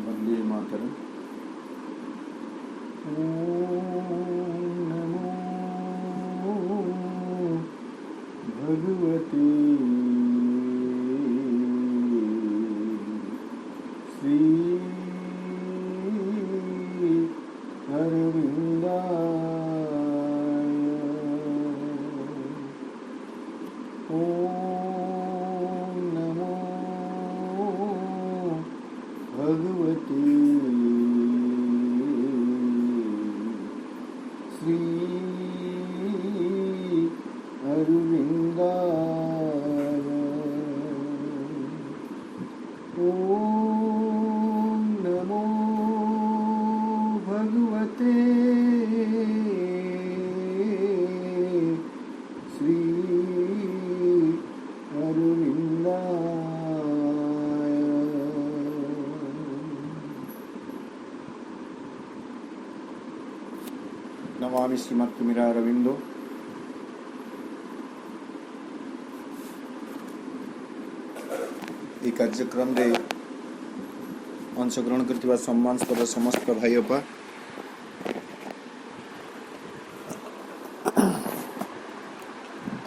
वंदे मातरम। नमो भगवते श्री अरविंदाय। ओम नमो भगवते श्री अरविंदाय। ओम नमो भगवते श्री अरविंदाय। नमामि श्रीमत्तुमिरा अरविंदो। ये कार्यक्रम रे अंशग्रहण करथिबा सम्मानस्पद समस्त भाई अपा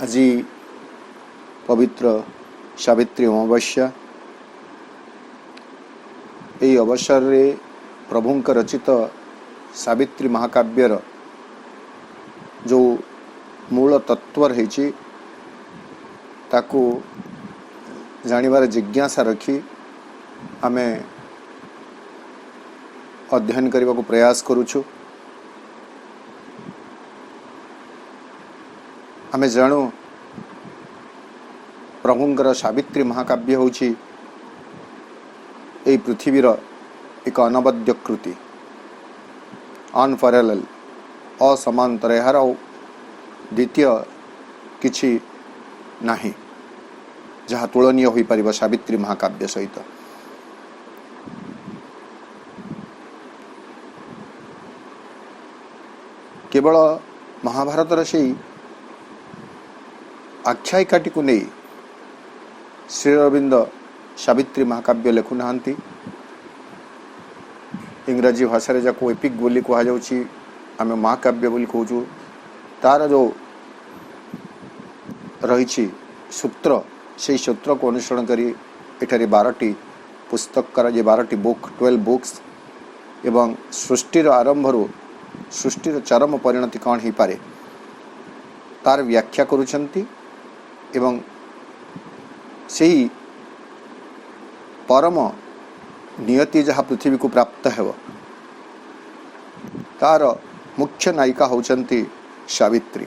आज पवित्र सावित्री अमावस्या। यही अवसर रे प्रभुंक रचित सावित्री महाकाव्यर जो मूल तत्व रही ताकू जानिबार जिज्ञासा रखी आमे अध्ययन करने को प्रयास करुछु। आमे जानू प्रभुंकर सावित्री महाकाव्य होची एई पृथ्वीर एक अनवद्य कृति, अनपैरेलल, असमांतर, यार द्वितीय किछि नाही जहाँ तुलनीय हो पार सावित्री महाकाव्य सहित। केवल महाभारतर से आख्यायिकाटी को नहीं श्री अरविंद सावित्री महाकाव्य लिखुना। इंग्राजी भाषा रे जाको एपिक बोली कहा जाउछि, आमे महाकाव्य बोली कहूछु। तार जो रही सूत्र से सूत्र को अनुसरण करी एठारे 12टी पुस्तक करा, 12टी बुक, 12 बुक्स एवं सृष्टिर आरंभरू सृष्टिर चरम परिणति कौन ही पारे तार व्याख्या करुछंती एवं सही परम नियति जहाँ पृथ्वी को प्राप्त है तार मुख्य नायिका होचंती सावित्री,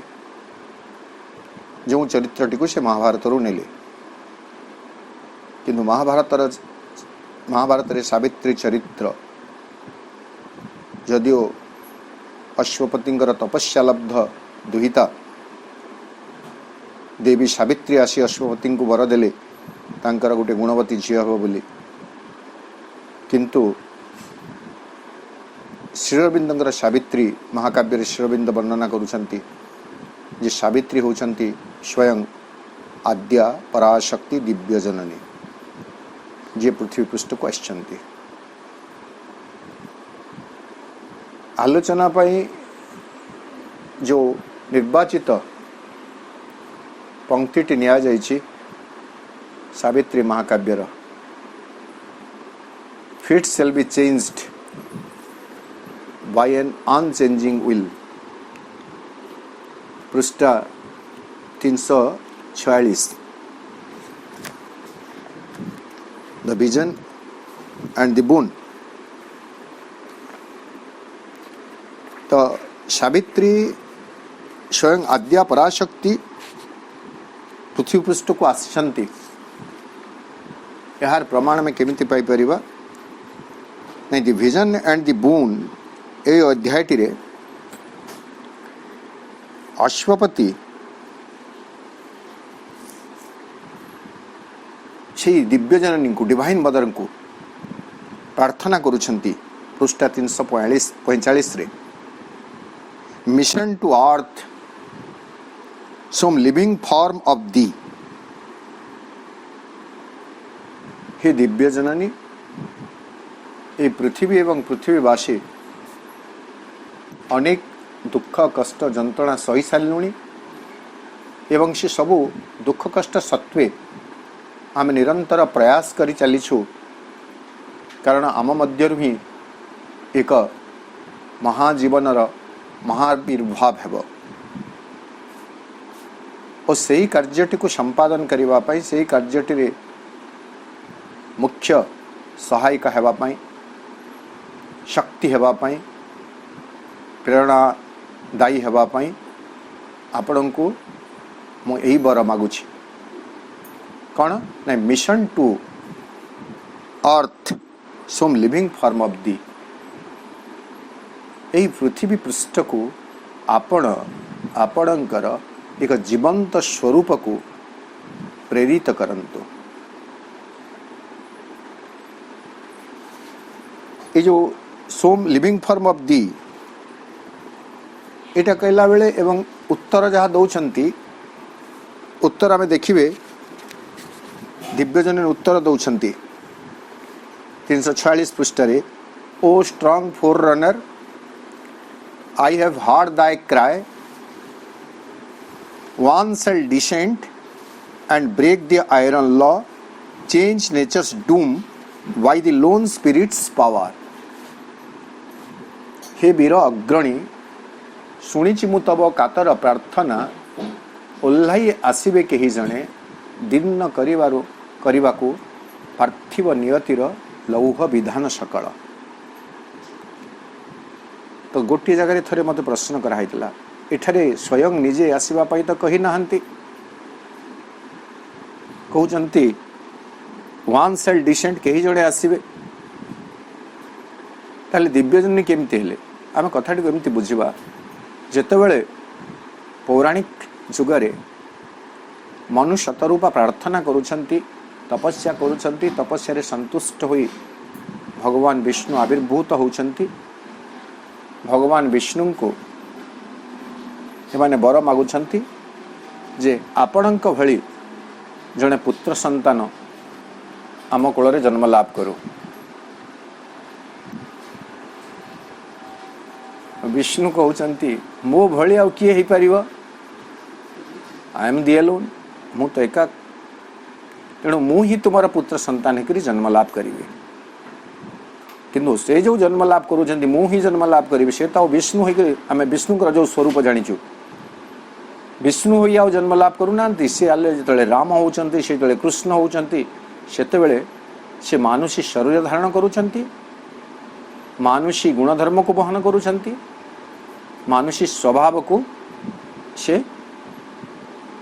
जो चरित्रटी को से महाभारत रू नेले। किंतु महाभारत रे सावित्री चरित्र जदियो अश्वपतिंकर तपस्या लब्ध दुहिता देवी सावित्री आसी अश्वपति को वर देले तांकर गोटे गुणवती झी हो बोली, किंतु श्रीअरविंदर सावित्री महाकाव्य श्रीअरविंद वर्णना करुछंती जे सावित्री होचंती स्वयं आद्या पराशक्ति दिव्य जननी जे पृथ्वी पृष्ठ को आछंती। आलोचना पाई जो निर्वाचित पंक्तिटी निया जाइछि Savitri महाकाव्यर, Fate shall be changed by an unchanging will, पृष्ठा 346। The vision and the boon। तो सावित्री स्वयं आद्या पराशक्ति पृथ्वी पृष्ठ को आसछंती, यार प्रमाण में केमिति पाई परिबा नहीं। दि विजन एंड दि बून ए अध्यायटी रे अश्वपति से दिव्य जननी को डिवाइन मदर को प्रार्थना करुछंती पृष्ठा 345 रे। Mission to earth some living form of thee। हे दिव्य जननी ये पृथ्वी एवं पृथ्वीवासी अनेक दुख कष्ट जंत्रणा सही सारूँ एवं से सबू दुख कष्ट सत्वे आम निरंतर प्रयास कर चलीछु कारण आम मध्य ही एक महाजीवनर महाविर्भाव हेब और सही कार्यटी को संपादन करने से कार्यटी मुख्य सहायक हेबाई शक्ति हेबाई प्रेरणादायी हेबाई आपण को मु यही बर मागुछि कौन ना mission to earth some living form of thee यही पृथ्वी पृष्ठ को आपणकर एक जीवंत स्वरूप को प्रेरित करंतु ये जो सोम लिविंग फॉर्म ऑफ दी एटा कहला बेले एवं उत्तर जहाँ दौरान उत्तर आमे देखिए दिव्यजन उत्तर दौरान 346 पृष्ठरे O strong forerunner I have heard thy cry one shall descend and break the iron law, change nature's doom by the lone spirit's power. हे वीर अग्रणी शुणिछि मु तब कातर प्रार्थना ओल्हाई आसिबे केही जणे दीन करिबाकु पार्थिव नियतिर लौह विधान सकल। तो गोटे जगह थरे मते प्रश्न कराइतला एठारे स्वयं निजे आसीबा पाई तो कही नाहंती कहउचंती वन सेल डिसेंट केही जणे आसीबे ताले दिव्यजन केमती हेले आमे कथाटी केमती बुझिबा जेतेबेले पौराणिक जुगरे मनुष्य शतरूपा प्रार्थना करुछंती तपस्या करुछंती तपस्या संतुष्ट होई भगवान विष्णु आविर्भूत होउछंती भगवान विष्णु को एमाने बर मागुछंती जे आपणक भली जने पुत्र संतान आम कोଳରେ जन्म लाभ करू। विष्णु कहउछंती मो भली आ किए ही परिबो आई एम दी अलोन मु तो एका तेणु मु ही तुम्हारा पुत्र संतान करी जन्म लाभ करिवे किंतु से जो जन्म लाभ करूछंती मु ही जन्म लाभ करिवे से तो विष्णु होई आमे विष्णुकर जो स्वरूप जानिछु विष्णु होई आउ जन्म लाभ करूना सी आले जो राम होउछंती से जो कृष्ण होउछंती सेतेबेले से मानुषी शरीर धारण करूछंती मानुषी गुणधर्म को बहन करूछंती मानुषी स्वभाव को से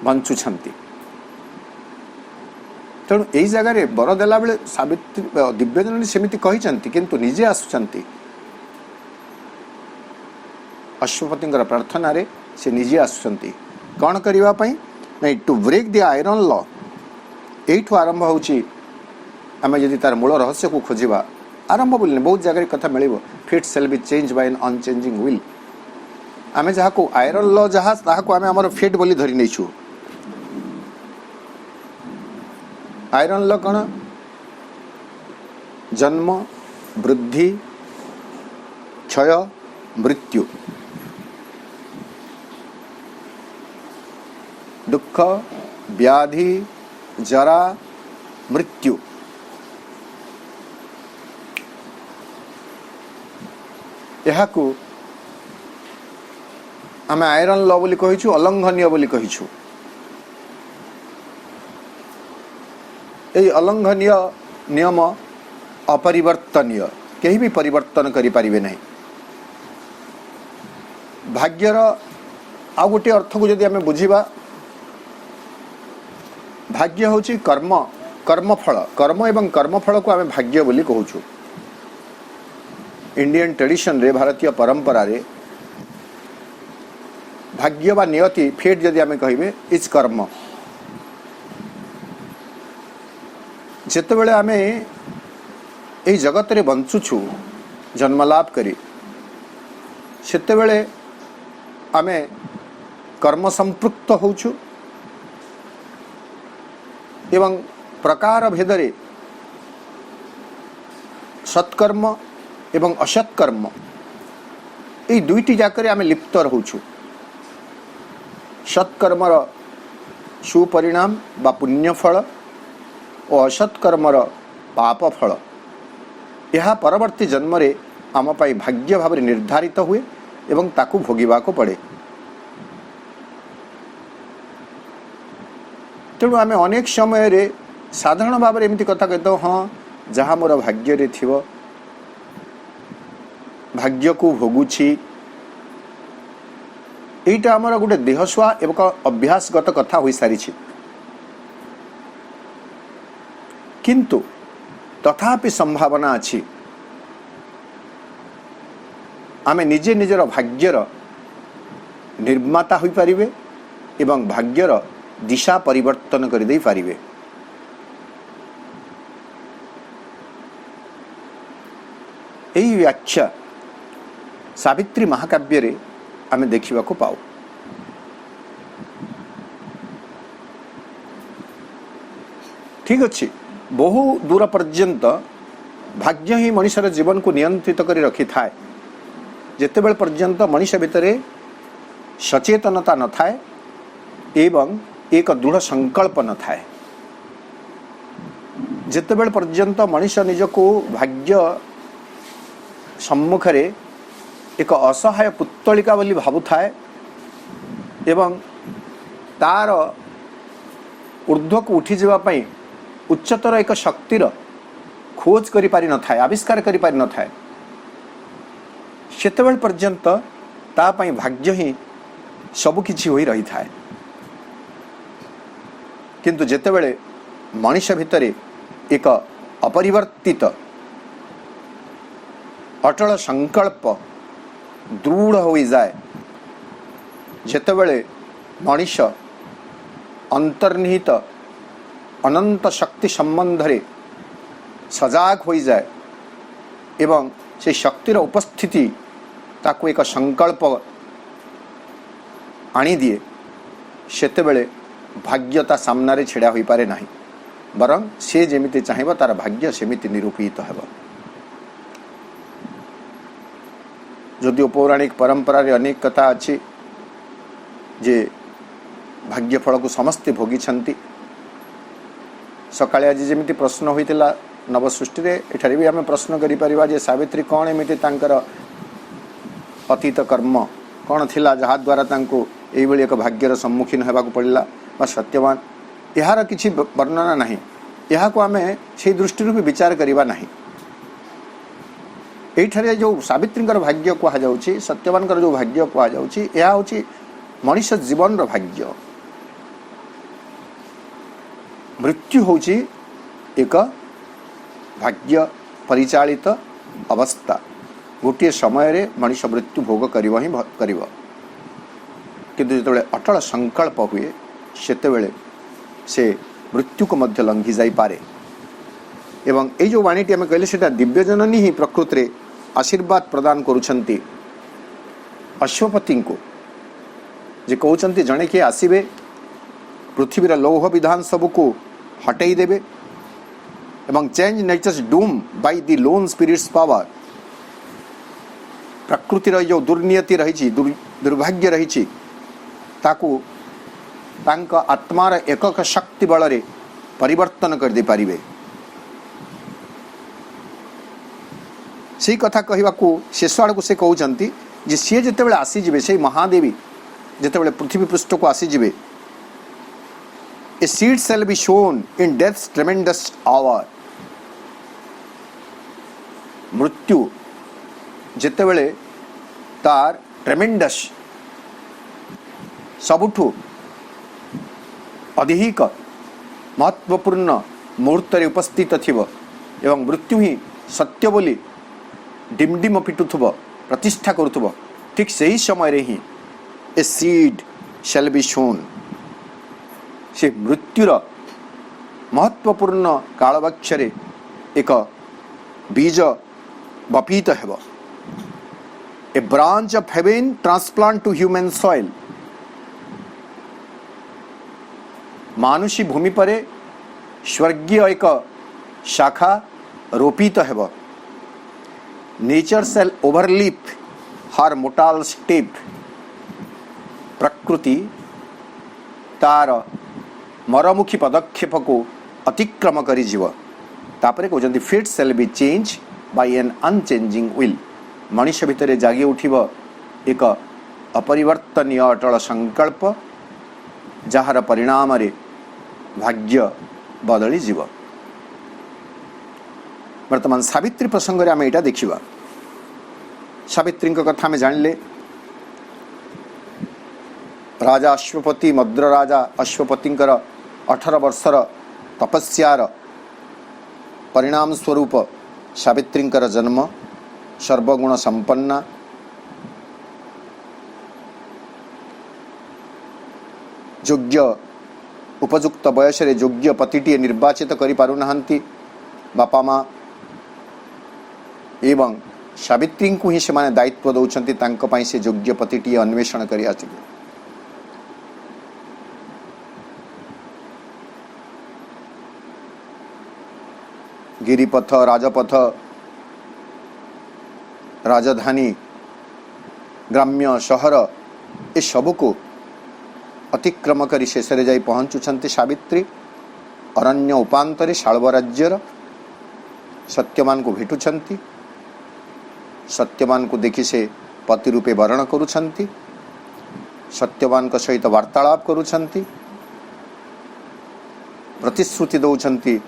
बंचुछंती तेणु यही जगह बर देला बेले सावित्री दिव्यजन सेमिति कहिछंती किंतु निजे आसुछंती अश्वपति प्रार्थना रे से निजे आसुछंती कौन करबा पई नहीं to break the iron law एठू आरंभ होची आमे यदि तार मूल रहस्य को खोजिबा आरंभ बोलने बहुत जगह कथा मिलिबो fate shall be change by an unchanging will आमे जहा को आयरन लॉ जहा ताहा को आमे हमर फेट बोली धरि नैछु आयरन लॉ कौन जन्म वृद्धि क्षय मृत्यु दुख व्याधि जरा मृत्यु यहाकू आमे आयरन लॉ बोली कहिछु अलंघनीय बोली कहिछु एई अलंघनीय नियम अपरिवर्तनीय केही भी परिवर्तन करि परिबे नहीं भाग्यर आ गोटे अर्थ को यदि आमे बुझिबा भाग्य होची कर्म कर्मफल कर्म एवं कर्मफल को आमे भाग्य बोली कहूछु इंडियन ट्रेडिशन रे भारतीय परंपरा रे भाग्य बा नियति फेट जदि आमे कहिबे इज कर्म जेतेबेले आमे एई जगत रे बंचुछु जन्म लाभ करी सेतेबेले आमे कर्म संपृक्त होछु एवं प्रकार भेदरे सत्कर्म एवं असत्कर्म ये दुईटी जाकर आम लिप्त रोचु। सत्कर्मर सुपरिणाम बा पुण्यफल और असत्कर्मर पाप फल यह परवर्ती जन्म रे आम पाई भाग्य भाव निर्धारित हुए एवं ताकू भोगिबा को पड़े। तेणु आम अनेक समय रे साधारण भाव एमती कथा कहते हाँ जहाँ मोर भाग्य रे थिवो भाग्य को भोगुछि एटा आमर गोटे देहस्वा एवं अभ्यासगत कथा हो सारी। किंतु तथापि संभावना अछि आमे निजे निजर भाग्यर निर्माता होई परिबे एवं भाग्यर दिशा परिवर्तन कर दे पारिबे। एही व्याख्या सावित्री महाकाव्य रे आमे देखिबा को पाऊ। ठीक अच्छे बहु दूर पर्यंत भाग्य ही मनुष्यर जीवन को नियंत्रित कर रखी थाए जेतेबेल पर्यंत मनुष्य भितर सचेतनता न थाए एवं एक दृढ़ संकल्प न थाए। जेतेबेल पर्यंत मनुष्य निजको भाग्य सम्मुख रे एक असहाय पुत्तलिका बोली भावु थाए एवं तार ऊर्ध्व को उठी जावा पई उच्चतर एक शक्तिर खोज करि पारि न थाए आविष्कार करि पारि न थाए सेतेबेल पर्यंत ता पई भाग्य ही सब किछि होई रही थाए। किंतु जेतेबेले मनुष्य भितरे एक अपरिवर्तित अटल संकल्प दृढ़ हो जाए जेतेबेले मनुष्य अंतर्निहित अनंत शक्ति संबंध रे सजाग हो जाए एवं से शक्तिर उपस्थिति ताको एक संकल्प आनी दिए सेतेबेले भाग्यता सामने छिड़ा हो पारे नहीं बरं से जेमिति चाहिए तार भाग्य सेमिति निरूपित हेब। जदिओ पौराणिक परंपरा रे अनेक कथा अच्छी जे भाग्यफल को समस्ते भोगी छंती। सकाळे आज जेमिति प्रश्न होइतिला नवसृष्टि रे एठारे भी आमे प्रश्न करि परिबा जे सावित्री कोन एमिति तांकर अतीत कर्म कोन थिला जहा द्वारा तांको एई भली एक भाग्यर सम्मुखीन हेबा को पड़िला बा सत्यवान यार किछि वर्णना नहीं यहाँ को आमे से दृष्टि भी विचार करिबा नहीं। एठारे जो सावित्री भाग्य कहा जाउछि सत्यवान जो भाग्य कहा जाउछि यह होछि मनुष्य जीवन रो भाग्य। मृत्यु होछि एक भाग्य परिचालित अवस्था गोटे समय रे मनुष्य मृत्यु भोग करिव ही करिव किंतु जेतेबेले अटल संकल्प हुए सेतेबेले से मृत्यु को मध्य लंघी जाई पारे। एवं ए जो वाणीटी आम कहले सेटा दिव्यजननी ही प्रकृति रे आशीर्वाद प्रदान करुछंती अश्वपति को जे कहउछंती जणे के आसीबे पृथ्वीर लौह विधान सब को हटाई देबे एवं change nature's doom by the lone spirit's power. प्रकृतिर जो दुर्नियति रही दुर्भाग्य रही ताकू तांक आत्मार एकक शक्ति बल रे परिवर्तन कर दे पारिबे। से कथा कहवा को शेष आड़ को से कहउछंती जे सी जेतेबेले आसी जिवे से महादेवी जेतेबेले पृथ्वी पृष्ठ को आसी जिवे a seed shall be sown in death's tremendous hour. मृत्यु जेतेबेले तार ट्रेमेंडस सबुठु अधिक महत्वपूर्ण मुहूर्त रे उपस्थित थिव एवं मृत्यु ही सत्य बोली डिमडिम पिटुथुब प्रतिष्ठा करुथुब ठीक सही समय रे ही a seed shall be sown से मृत्युर महत्वपूर्ण कालवक्षरे एक बीज बपीत हेब। A branch of heaven transplant to human soil मानुषी भूमि परे स्वर्गीय एक शाखा रोपित हेब nature shall overleap her mortal step, प्रकृति तार मरमुखी पदक्षेप को अतिक्रम करी जीव। तापरे कहते fate shall be change by an unchanging will, मनुष्य भितर जागी उठिब एक अपरिवर्तनीय अटल संकल्प, जार परिणाम रे भाग्य बदली जीव। वर्तमान सावित्री प्रसंग रे आम एटा देखिबा। सावित्री कथा में जानिले, राजा अश्वपति मद्र राजा अश्वपतिंकर 18 वर्षर तपस्यार परिणाम स्वरूप सावित्रींकर जन्म, सर्वगुण संपन्ना, योग्य उपयुक्त बयस रे योग्य पतिटीए निर्वाचित करि पारु नाहंती बापा माँ, एवं सावित्री को ही से दायित्व दौरान तांक पई से योग्य पतिटीए अन्वेषण करि आसिले। गिरिपथ, राजपथ, राजधानी, ग्राम्य सहर ए सब को अतिक्रम करी शेष रे जाई पहुँचुछंती सावित्री। अरण्य उपांतरे शाल्व राज्यर सत्यवान को भेटुछंती। सत्यवान को देखि से पति रूपे वर्ण करुछंती, सत्यवान का सहित वार्तालाप करुछंती, प्रतिश्रुति दौछंती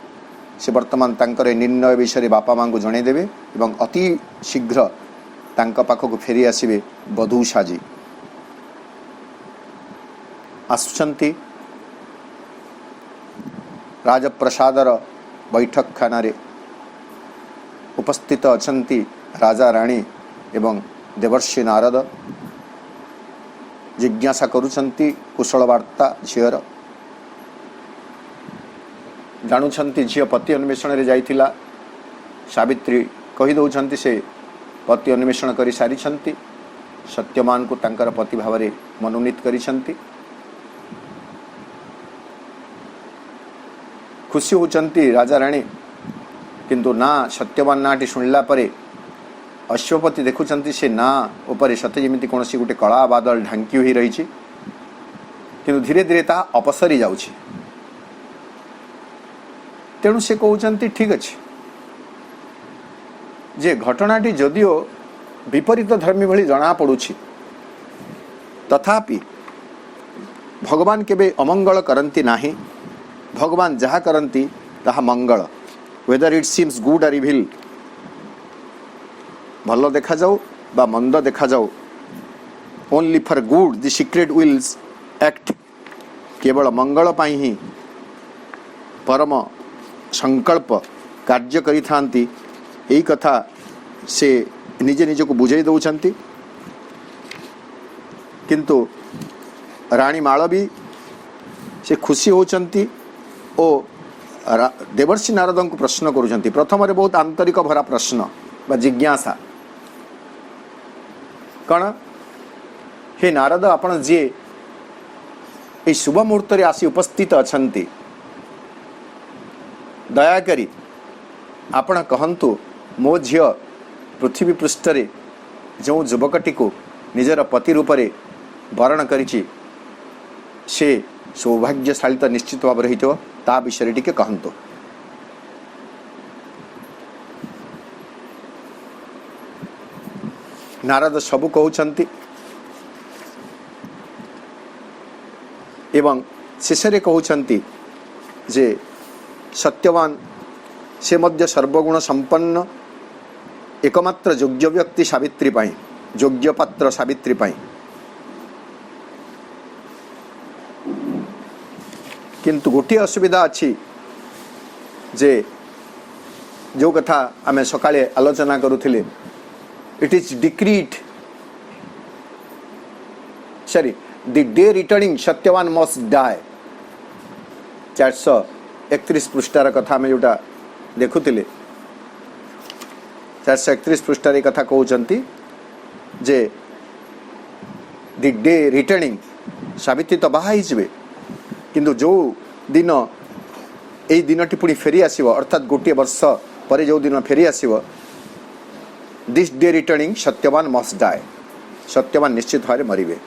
से वर्तमान तांकर निर्णय विषय बापा माँ को जणे देवे एवं अति शीघ्र तांका पाखक फेरी आसिबे बधू साजी। आसुचंती राजप्रसादर बैठक खाना रे उपस्थित अछंती राजा राणी एवं देवर्षि नारद। जिज्ञासा करुछंती कुशल वार्ता झीर, जानुछंती झील पति अन्वेषण रे जाइथिला। सावित्री कही दौछंती से पति अन्वेषण करि सारिछंती, सत्यवान को तांकर पति भाव रे मनोनीत करिछंती। खुशी होचंती राजा राणी, किंतु ना सत्यवान नाटी शुणिला परे अश्वपति देखुचंती से ना ऊपर सते जमिति कोनसी गुटे कला बादल ढांकी होई रही, किंतु धीरे धीरे ता अपसरी जाउछि। तेणु से कहते ठीक अच्छे जे घटनाटी जदिओ विपरीत धर्मी भली जना पड़ुछि, तथापि भगवान केबे अमंगल करंती नाही। भगवान जहा करंती ताहा मंगल, whether it seems good or evil, भल देखा जाऊ बा मंद देखा जाऊ, only for good the secret wills act, केवल मंगल पाई ही परम संकल्प कार्य करी थांती। यही कथा से निजे निज को बुझाई दौरान। किंतु रानी मालवी से खुशी होचंती ओ देवर्षि नारद को प्रश्न करुचंती। प्रथम रे बहुत आंतरिक भरा प्रश्न बा जिज्ञासा, कण हे नारद आपण जे ए शुभ मुहूर्त रे आसी उपस्थित अछंती, दयाकरी आपण कहंतु मो झियो पृथ्वी पृष्ठ रे जो युवकटी को निजर पति रूप रे वर्ण करिछि से सौभाग्यशाली तो निश्चित भाव रही ता विषय टिके कहंतु। नारद सबु कहउछंती एवं शेषरे कहउछंती जे सत्यवान से मध्य सर्वगुण संपन्न एकमात्र योग्य व्यक्ति सावित्री पाई, योग्य पात्र सावित्री पाई। किंतु गोटे असुविधा अच्छी जे जो कथा आमे सकाळे आलोचना करुथिले, it is decreed sorry the day returning Satyavan must die. 431 पृष्ठार कथा में जोटा देखुथिले, 431 पृष्ठार कथा कहउचंती जे द डे रिटर्निंग सावित्री तो बाहा हिजबे, किंतु जो दिन यही दिन टी पुणी फेरी आसव, अर्थात गोटे वर्ष पर जो दिन फेरी आसव this day returning Satyavan must die, Satyavan निश्चित भाव मरवे।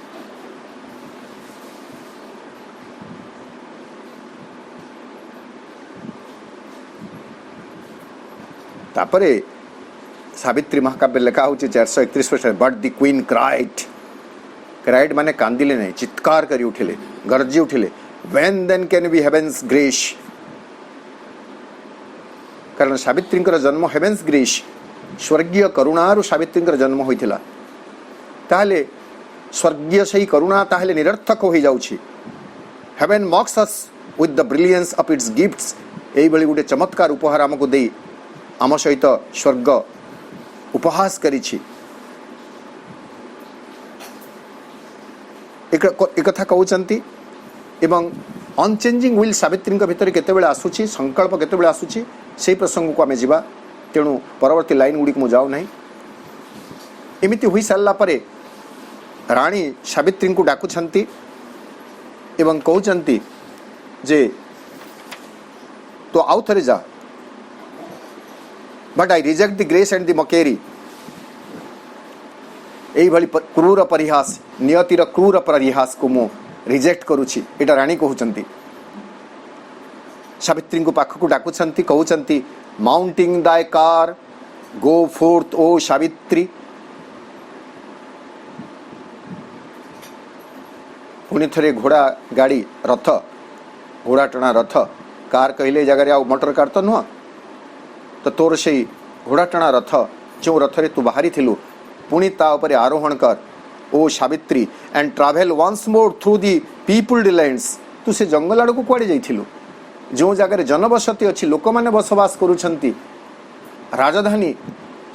तापरे सावित्री महाकाव्य लिखा हो 431 पृष्ठ, but the queen cried, cried माने कांदिले नहीं, चित्कार करी उठिले, गरजी उठिले, when then can be heaven's grace, कारण सावित्री जन्म हेवेन्स ग्रेस, स्वर्गीय करुणारू सावित्री जन्म होइथिला, ताहले स्वर्गीय सही करुणा ताहले निरर्थक हो जाउछि। Heaven mocks us with the brilliance of its gifts, एई भली गुटे चमत्कार उपहार हमको देई आम सहित स्वर्ग उपहास करिछि। एक कथा कहउचंती एवं अनचेंजिंग विल सावित्री भितर केतेबेले आसुछि, संकल्प केतेबेले आसुछि, से प्रसंग को आमे जिबा। तेणु परवर्ती लाइन गुड़ी को जाऊ नहीं। एमिति हुई सारा परे राणी सावित्री को डाकुछंती एवं कहउचंती जे तो आउ थरे जा, but I reject the grace and the mockery. एई भली क्रूर परिहास, नियतिर क्रूर परिहास को मु रिजेक्ट करूछि, एटा राणी कहउचंती। सावित्री को पाखक डाकुछंती, कहउचंती माउंटिंग दाय कार गो फोर्थ ओ सावित्री। पुणी थरे घोड़ा गाड़ी रथ, घोड़ा टणा रथ, कार कहले जगह आ मोटर कार तो नुह, तो तोर से घोड़ा टणा रथ जो रथरे तू बाहरी थिलु, पुणी ता उपरे आरोहण कर ओ Savitri, and travel once more through the peopled lands. तू से जंगल आड़ को कुआड़े जाइथिलु, जो जगह जनबसती अच्छी, लोक मैंने बसवास करुछंती, राजधानी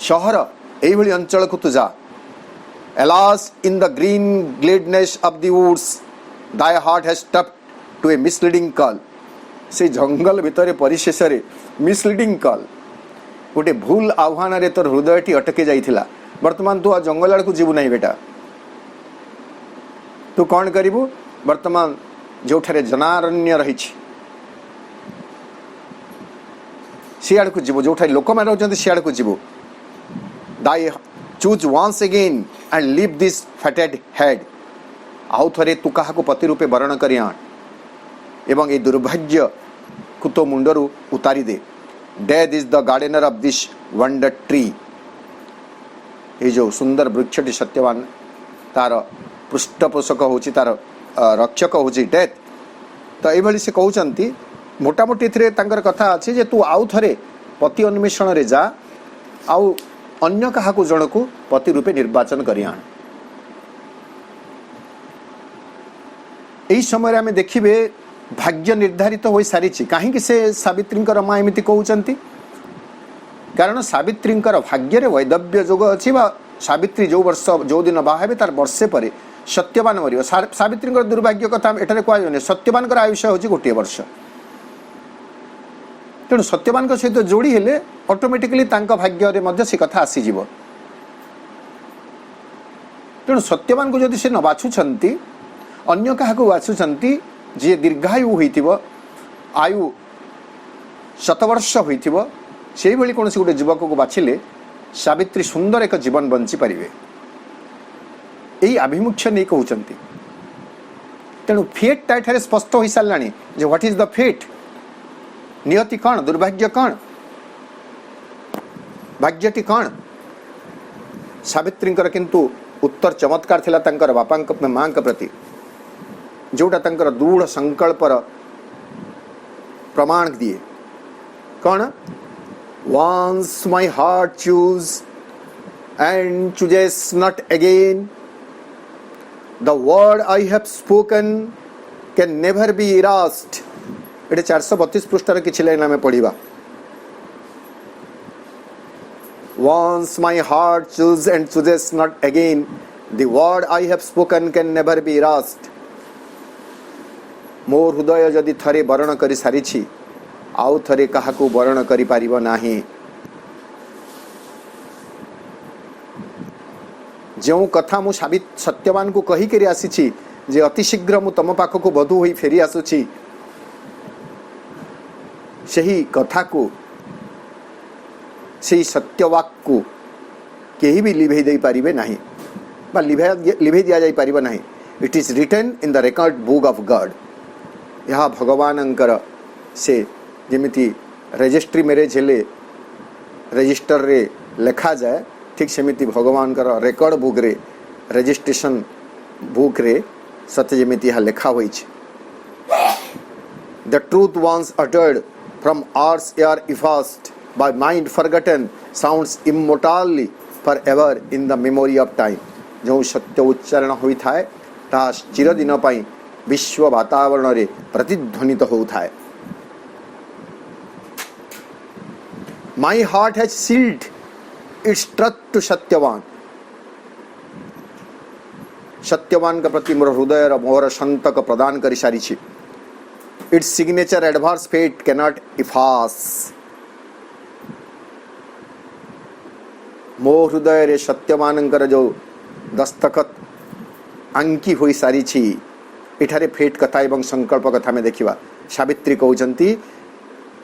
शहर एभली अंचल को तू जा। Alas in the green gladness of the woods thy heart has stooped to a misleading call. से जंगल भितर परिशेष रे मिसलीडिंग कॉल, गोटे भूल आह्वान रे तोर हृदयटी अटके जाइथिला। वर्तमान तू आ जंगल आड़ को जीवु नहीं बेटा, तू कौन करिबु? वर्तमान जो जनारण्य रही सियाड़ को जीव, जो लोक मैंने रोचंती सियाड़ को जीव। Thy choose once again and leave this fated head. आउ थरे तू क्या पति रूपे वर्ण करी आण एवं ये दुर्भाग्य को तो मुंडरू उतारी दे। Death is the gardener of this wonder tree. ये जो सुंदर वृक्षटी सत्यवान तार पृष्ठपोषक होची, तार रक्षक होची डेथ। तो ये से कहते मोटामोटी कथा अच्छी जे तू आउ थे पति अन्वेषण रे जा, आउ अन्य क्या जन को पति रूपे निर्वाचन करी आण। यही समय आम देखिए भाग्य निर्धारित हो सारी, कहीं से सावित्री माँ एमती कहते, कारण सावित्री भाग्य रे वैदव्य जोग अच्छी। सावित्री जो वर्ष जो दिन बाहे तार वर्षे पर सत्यवान मर। सावित्री दुर्भाग्य कथा एठारे कहने, सत्यवान आयुष्य हूँ गोटे वर्ष। तेणु सत्यवान सहित जोड़ी हेले ऑटोमेटिकली भाग्य से कथा आसीज। तेणु सत्यवान को जदि से न बाछुंती, अन्य क्या बाछुंती जी दीर्घायु होइथिबो, आयु शतवर्ष होइथिबो, से भली कौन गोटे युवक को बाछिले सावित्री सुंदर एक जीवन बंची पारिबे। यही आभिमुख्य नहीं कहते। तेणु फेट ठारे स्पष्ट हो साराणी जे व्हाट इज द फेट, नियति कौन, दुर्भाग्य कौन, भाग्यटी कौन। सावित्री किंतु उत्तर चमत्कार थिला तंकर बापा माँ प्रति, जोटा तंकर दृढ़ संकल्पर प्रमाण दिए। कौन? Once my heart choose and chooses not again, the word I have spoken can never be erased. ये 432 पृष्ठार किछि लाइन आमे पढ़िबा। Once my heart choose and chooses not again, the word I have spoken can never be erased. मोर हृदय जदि थरे वर्ण करी सारिछि, आउ थरे काहाकू वर्ण करि पारिबो नाही। जो कथा मु सत्यवान को कही करी आसीछि जे अति शीघ्र मु तम पाखकू बधू होई फेरी आसुछि, सही कथा को, सही सत्यवाक को केही भी लिभेई दे पारिबे नाही बा लिभेई दिया जाई पारिबो नाही. It is written in the record book of God. यह भगवानंकर से जेमिति रजिस्ट्री मैरेज हेले रजिस्टर रे लिखा जाए ठीक सेमिति भगवान रेकर्ड बुक रे रजिस्ट्रेशन बुक रे सत्य जेमिति यहाँ लिखा हुई. The truth once uttered from earth's air effaced by mind forgotten sounds immortally for ever in the memory of time. जो सत्य उच्चारण होता है ता चिरदिन पाई विश्व वातावरण रे प्रतिध्वनित होता है. My heart has sealed its trust to Satyavan. Satyavan का प्रति मोर हृदय मोर संतक प्रदान कर सारी. Its signature adverse fate cannot efface. मो हृदय रे सत्यवान जो दस्तखत आंकी हुई सारी इठारे फेट कथा एवं संकल्प कथा में देखिवा. सावित्री कहते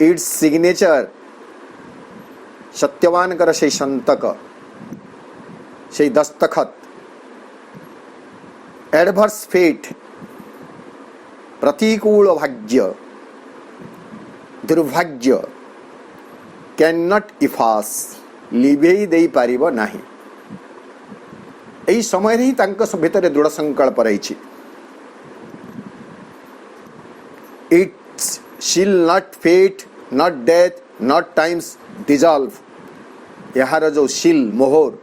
इट्स सिग्नेचर सत्यवान कर से संतक से दस्तखत एडवर्स फेट प्रतिकूल भाग्य दुर्भाग्य कैन नॉट इफास लिभेई दे पारिबो नाही. एही समय ही तांको भितर दृढ़ संकल्प रही. इट्स शिल not fate not death not times dissolve. यार जो शिल मोहर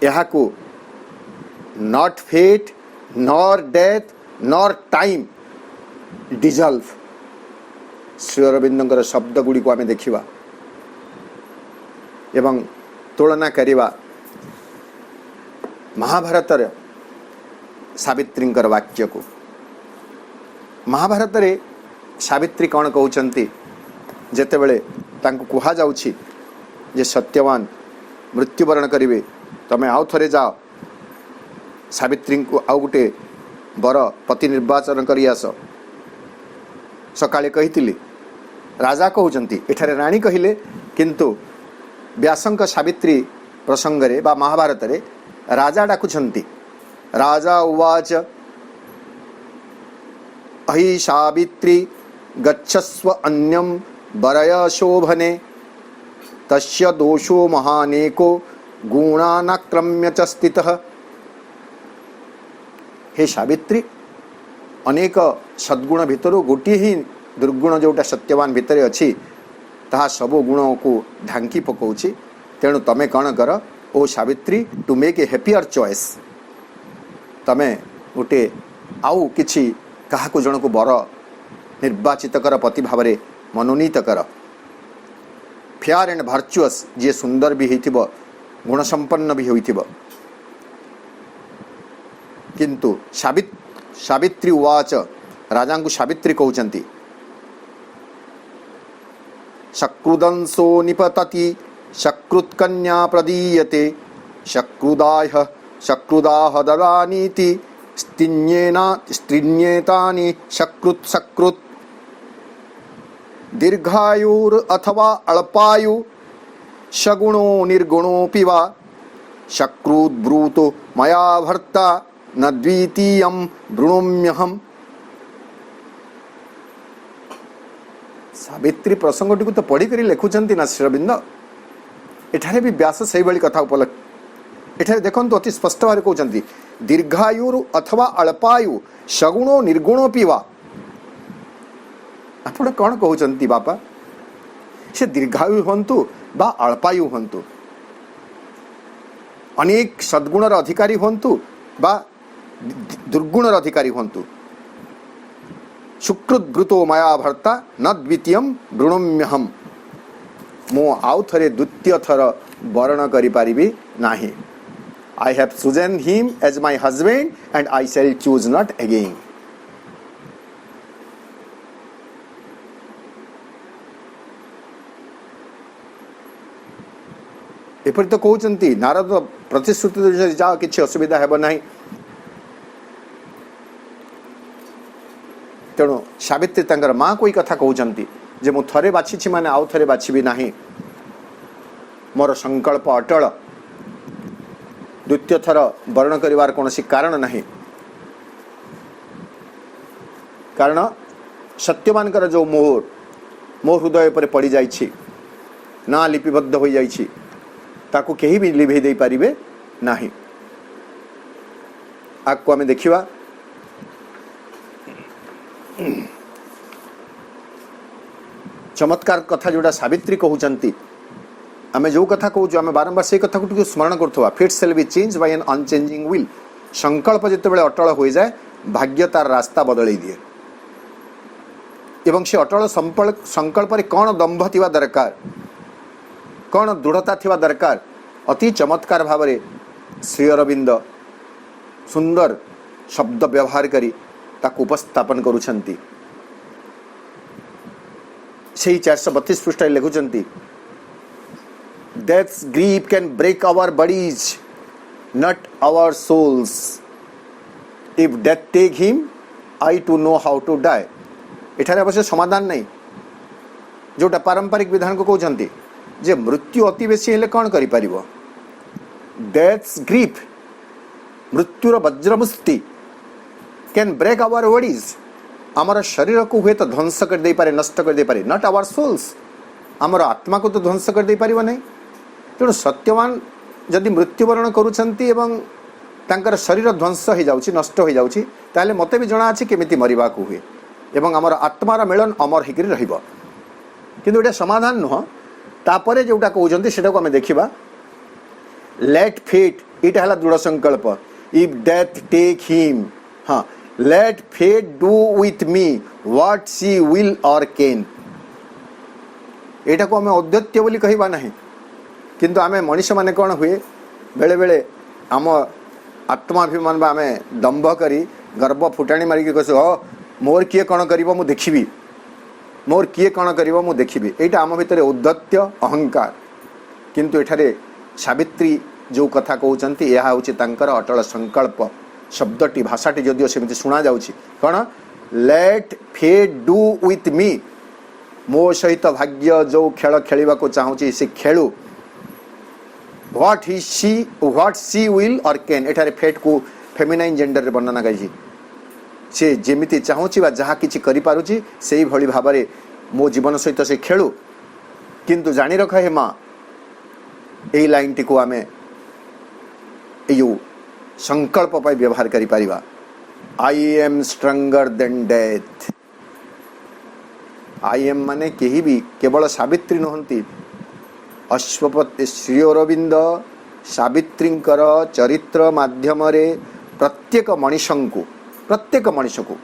यहाँ को not fate nor death nor time dissolve. Shri Aurobindo शब्द गुड़ी को आम देखा एवं तुलना करवा महाभारत सावित्री वाक्य को. महाभारत रे सावित्री कौन कहते जेते बेले तांको कुहा जाउछि जे सत्यवान मृत्युवरण करिवे तमे आउ थरे जाओ सावित्री को आउ गोटे बर पति निर्वाचन करी आस. सकाळे कहितिली राजा कहउचंती एठारे रानी कहिले किंतु व्यासंक सावित्री प्रसंग रे बा महाभारत रे राजा डाकुछंती. राजा उवाच अहि सावित्री गच्छस्व अन्यम वरय शोभने तस्य दोषो महानेको गुणानाक्रम्य च स्थितः. हे सावित्री अनेक सद्गुण भितर गोटे ही दुर्गुण जोटा सत्यवान भितर अच्छी ताहा सब गुण को ढांकी पकाउछि. तेणु तमे कौन कर ओ Savitri to make a happier choice. तमे गोटे आउ किछि काहाकु जन को बर निर्वाचित कर पति भाव में मनोनीत कर. फेयर एंड भर्चुअस जी सुंदर भी होइथिबो गुणसंपन्न भी होइथिबो. किंतु सावित्री उवाच राजा को सावित्री कहउचंती शक्रुदंसो निपतति शक्रुत्कन्या प्रदीयते शक्रुदाह ददानीति स्त्रिण्येतानि सकृत् दीर्घायुर अथवा अल्पायु सगुणो निर्गुणोऽपि वा शक्रुद्ब्रूतो मया भर्ता न द्वितीयं वृणोम्यहम्. सावित्री प्रसंगटी को तो पढ़ी कर लिखुंट ना श्रीअरविंद. एठारे भी व्यास से भाई कथा उपलब्ध एठारे देखो अति स्पष्ट भाव कहते दीर्घायुर अथवा अल्पायु सगुणो निर्गुणोऽपि वा. आपण कौन कहते बापा से दीर्घायु हंतु बा अल्पायु हंतु अनेक सद्गुणर अधिकारी हंतु बा दुर्गुणर अधिकारी हंतु शुक्रद्भृतो मया भर्ता न द्वितीयं वृणोम्यहम्. मो आउ थरे द्वितीय थर वर्ण करि पारिबी नाही. I have chosen him as my husband and I shall choose not again. एपरि तो कहते नारद प्रतिश्रुति जा किसी असुविधा हेब नहीं. तेणु सावित्री तंकर माँ कोई कथा कहते जे मु थरे बाछी माने आउ थरे बाछी भी नहीं. मोर संकल्प अटल द्वितीय थर वर्ण करिवार कौनसी कारण नहीं, कारण सत्यमानकर जो मोहर मो हृदय पर पड़ जाइछि ना लिपिबद्ध हो जाइछि ताकू केही भी लिभे दे पारिबे नाही। आगको आमे देखिबा चमत्कार कथा जोड़ा सावित्री कहउचंती, आमे जो कथा कहूँ आमे बारंबार से कथा को स्मरण करथवा। Fate shall be change by an unchanging will. संकल्प जिते बड़े अटल हो जाए भाग्य तार रास्ता बदल दिए एवं से अटल संकल्प कौन दंभ थिबा दरकार, कौन दृढ़ता थिबा दरकार, अति चमत्कार भाव में श्री अरविंद सुंदर शब्द व्यवहार करी ताकू उपस्थापन करुछंती। से 432 पृष्ठ लिखुचंती, Death's grief can break our bodies, not our souls. If death take him, I too know how to die. एठारे अवश्य समाधान नहीं, जोटा पारंपरिक विधान को कहते जे मृत्यु अति बेसी हेले कौन करि परिबो। Death's grief, मृत्युर वज्रमुष्टि कैन ब्रेक आवर बॉडीज, आमर शरीर को हुए तो ध्वंस कर दे पारे, नष्ट कर दे पारे, नॉट आवर सोल्स, आमर आत्मा को तो ध्वंस कर दे पारिबो नहीं। तेणु सत्यवान जदि मृत्युवरण करुछंती एवं तांकर शरीर ध्वंस हो जाउछि, नष्ट हो जाउछि, ताले मते भी जणा अछि केमिति मरिबा को हुए एवं आमर आत्मार मिलन अमर हिकरी रहिबो। किंतु एटा समाधान नुह, तापरे जोटा कहउछंती सेटा को हमें देखिबा। लेट फेट, इटा हला दृढ़ संकल्प। इफ डेथ टेक हिम, हाँ, let fate do with me what she will or can. एटा को हमें अद्वैत्य बोली कहिबा नहीं, किंतु आमे मनुष्य माने कौन हुए बेले बेले आम आत्माभिमान बा आमे दंभ करी गर्व फुटाणी मारिक कस मोर किए कौन करिवो मु देखिबी, मोर किए कौन करिवो मु देखिबी, एटा आम भितर औद्धत्य अहंकार। किंतु एठारे सावित्री जो कथा कहउचंती यह होछि तांकर अटल संकल्प। शब्दटी भाषाटी जदिओ सेमिति सुना जाउछि कौन, let fate do with me, मो सहित भाग्य जो खेल खेलिबा को चाहूछि से खेलु, what C will or can. एठारे फेट को फेमिनाइन जेंडर रे वर्णना गाइछि, से जेमिति चाहूछि बा जहा किछि करि पारुछि सेही भली भाबरे मो जीवन सहित से खेलु। किंतु जानि रख हे मां, एही लाइन टी को आमे एयु संकल्प पाई व्यवहार करि परिबा। I am stronger than death. I am माने केही भी केवल सावित्री नहंती, अश्वपति श्री अरविंद सावित्रींकर चरित्र माध्यम रे प्रत्येक मनुष्य को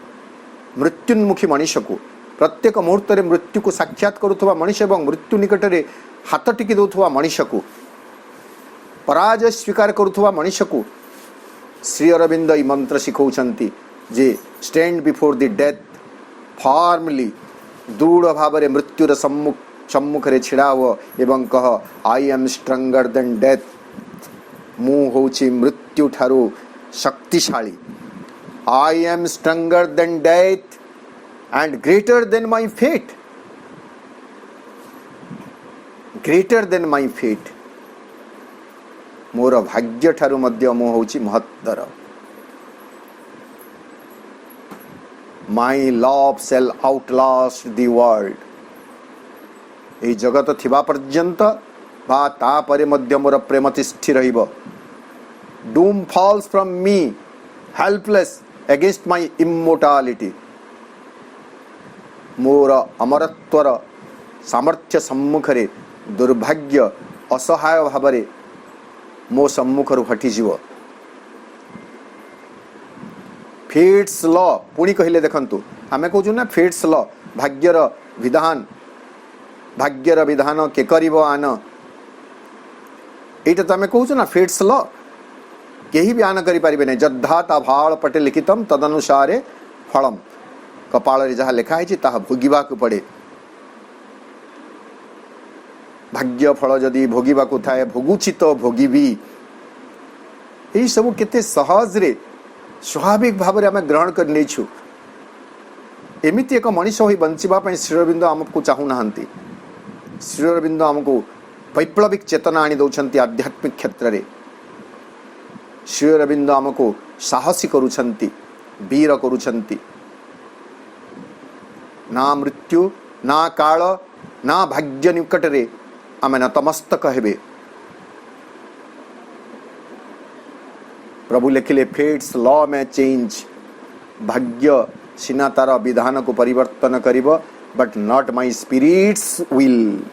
मृत्युन्मुखी मनुष्य को प्रत्येक मुहूर्त रे मृत्यु को साक्षात करुथुवा मनुष्य एवं मृत्यु निकट रे हाथ टिकी दउथुवा मनुष्य को, पराजय स्वीकार करुथुवा मनुष्य को श्री अरविंद ई मंत्र शिखौछंती जे stand before the death formally, दृढ़ भाव में मृत्युर सम्मुख रे छिड़ाव एवं कह I am stronger than death, मु होछि मृत्यु ठारू शक्तिशाली। I am stronger than death and greater than my fate, greater than my fate, मोर भाग्य ठारू मध्य मु होछि महत्तर। My love shall outlast the world, ए जगत थिबा पर्यंत बा ता परे मध्य मोर प्रेम तिष्ठि रहिबो। Doom falls from me helpless against my immortality, मोर अमरत्वर सामर्थ्य सम्मुख रे दुर्भाग्य असहाय भाव रे मो सम्मुखर हटि जीव। फेट्स लॉ पुणी कहले देखंतु, आमे कहूँ ना फेट्स लॉ, भाग्यर विधान के करिवो आन, एटा तो आमे कहूँ ना फेट्स लॉ, केही भी आन करि पारिबे नै। जद्धा ताभाळ पटे लिखितम तदनुसारे फलम, कपाळ रे जहा लिखा है ताहा भोगिबा को पड़े। भाग्य फल जदि भोगिबा को थाए भोगुछि तो भोगिबी, यही सब केते सहज रे स्वाभाविक भाव में आम ग्रहण कर नेछु। एमिति एक मनीष होई बंचिबा पई श्री अरविंद आमको चाहू नाहंती। श्री अरविंद आमको वैप्लविक चेतना आनी दउछंती आध्यात्मिक क्षेत्र रे। श्री अरविंद आमको साहसी करुछंती, वीर करुछंती। ना मृत्यु ना काल ना भाग्य निकटरे आमे नतमस्तक हेबे। प्रभु लिखिले फेट्स लॉ में चेंज, भाग्य सीना तार विधान को परिवर्तन करिब, but not my spirit's will.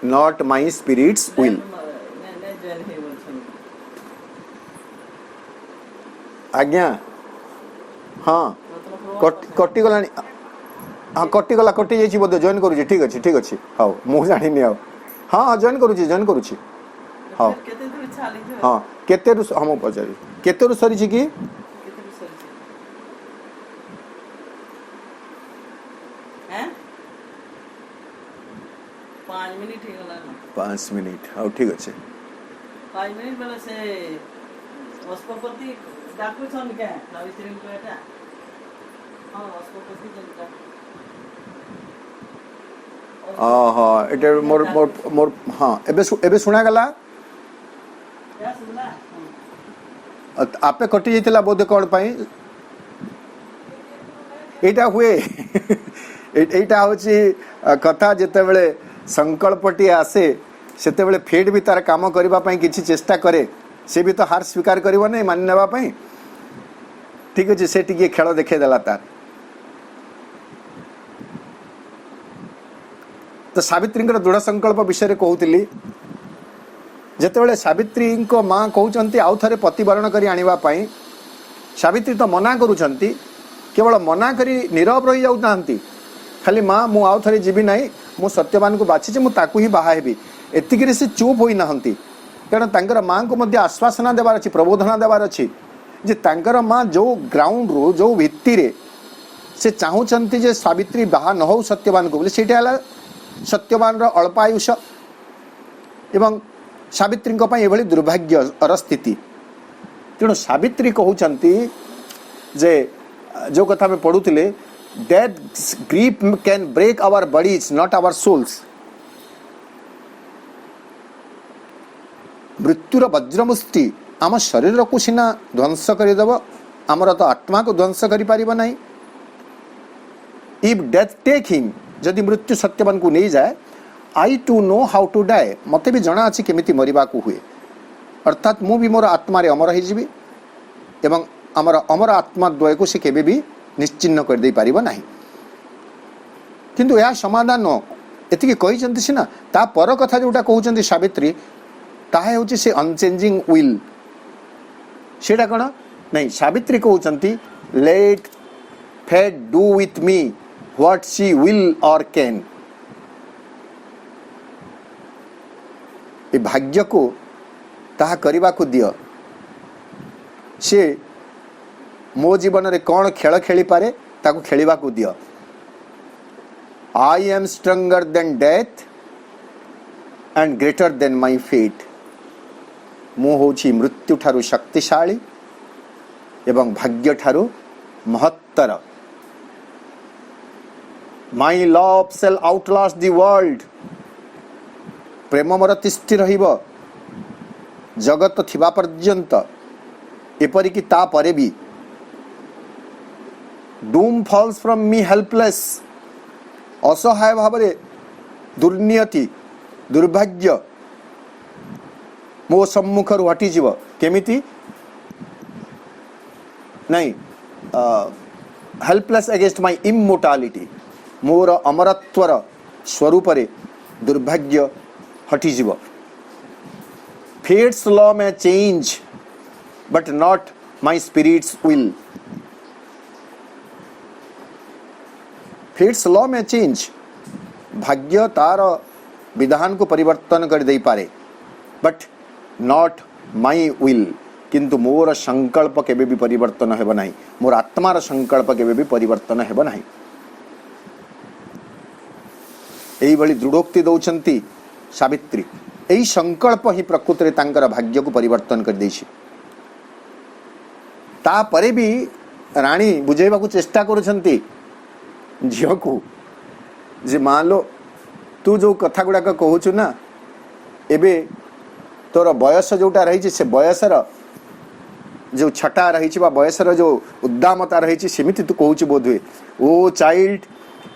Not my spirit's will. आज्ञा हाँ कटी गला, हाँ कटी गला, कटी जाइए बोधे, जॉइन करूँ। ठीक अच्छे ठीक अच्छे, हाँ मुझे जानी हाँ हाँ जॉइन करुँच हाँ हाँ केते रु हम पचारि केते रु सरी कि 5 मिनिट हाँ ठीक अच्छे 5 मिनिट बेले से अष्टपति डाकु छन के सावित्री को एटा हां अष्टपति जनता हाँ एटे मोर मोर मोर हाँ एबे सुना गला क्या सुना आपे कटि जाइतिला बोधे कोन पाई एटा हुए एटा होची कथा जेते बेले संकल्पटी आसे सेते बेले फेट भी तार काम करबा पई किछि चेष्टा करे, से भी तो हार स्वीकार करिवो नै मान नेबा पई। ठीक अछि से टिके खेल देखे देला तार। तो सावित्री दृढ़ संकल्प विषय कहूली, जितेबाला सावित्री माँ कहते आउ थे पतिवरण कर आने, सावित्री तो मना करुँच, केवल मना करी नीरव रही जाऊना, खाली माँ मु आउ थे जीवी ना, मु सत्यवान को बाछी मुझे ही बाहा हेबी, एतिक से चुप होना, कारण माँ को मध्य आश्वासना देवार अच्छी, प्रबोधना देवार अच्छी, जे तांकर माँ जो ग्राउंड रू जो भित्ति से चाहूँगी जे सावित्री बाहा न हो सत्यवान को, बोले सीटा सत्यवान अल्पायुष एवं सावित्री एभली दुर्भाग्य स्थिति। तेणु सावित्री कहते जे जो कथा में पढ़ुले, that grief can break our bodies not our souls. मृत्युर वज्रमुष्टि आम शरीर को सीना ध्वंस करदेव, आमर तो आत्मा को ध्वंस कर पारिबा नहीं। इफ डेथ टेक हिम, जदि मृत्यु सत्यवान को नहीं जाए, I too know how to die, मते भी जना अच्छी केमिति मरिबा को हुए, अर्थात मु भी मोर आत्मा रे अमर होइजिबी एवं अमर अमर आत्मा द्वय को से केबे भी निश्चिन्न कर दे पारिबा नहीं। किंतु यह समाधान एतिके कहिसंती सिना, ता पर कथा जोटा कहउचंती सावित्री, ताहे होची से अनचेंजिंग विल। सेटा कोन नहीं, सावित्री कहउचंती let fate do with me what she will or can. ए भाग्य को ताहा करिबा को दियो, से मो जीवन रे कौन खेल खेली पारे ताको खेलिबा को दियो। I am stronger than death and greater than my fate. मु होची मृत्यु ठारू शक्तिशाली एवं भाग्य ठारू महत्तर। My love shall outlast the world. प्रेम मोर तिष्ठि रहिब जगत थिबा पर्यंत, एपरिकी ता परे भी। Doom falls from me helpless. असहाय भावरे दुर्नियति दुर्भाग्य मो सम्मुखर हटी जीव, केमिति नहीं, हेल्पलेस अगेंस्ट माय इमोर्टालिटी। मोर अमरत्वर स्वरूप रे दुर्भाग्य हटी जीव। Fate's law may change but not my spirit's will. Fate's law may change, भाग्य तार विधान को परिवर्तन कर दे पारे, बट नॉट माय विल। किंतु मोर संकल्प केबे भी परिवर्तन हेब नाही, मोर आत्मार संकल्प केबे भी परिवर्तन हेब नाही। एई बळी दृढ़ोक्ति दौचंती सावित्री। एई संकल्प ही प्रकृति रे तांकर भाग्य को परिवर्तन कर देछि। ता परे भी रानी बुझेबा को चेष्टा करूछंती झियो को, जे मान लो तू जो कथा गुड़ाक कहूचु ना, एबे तोर बयस जोटा रही से बयसर जो छटा रही बयसर जो उद्दामता रही सेमिति तू कहूँ बोध हुए O child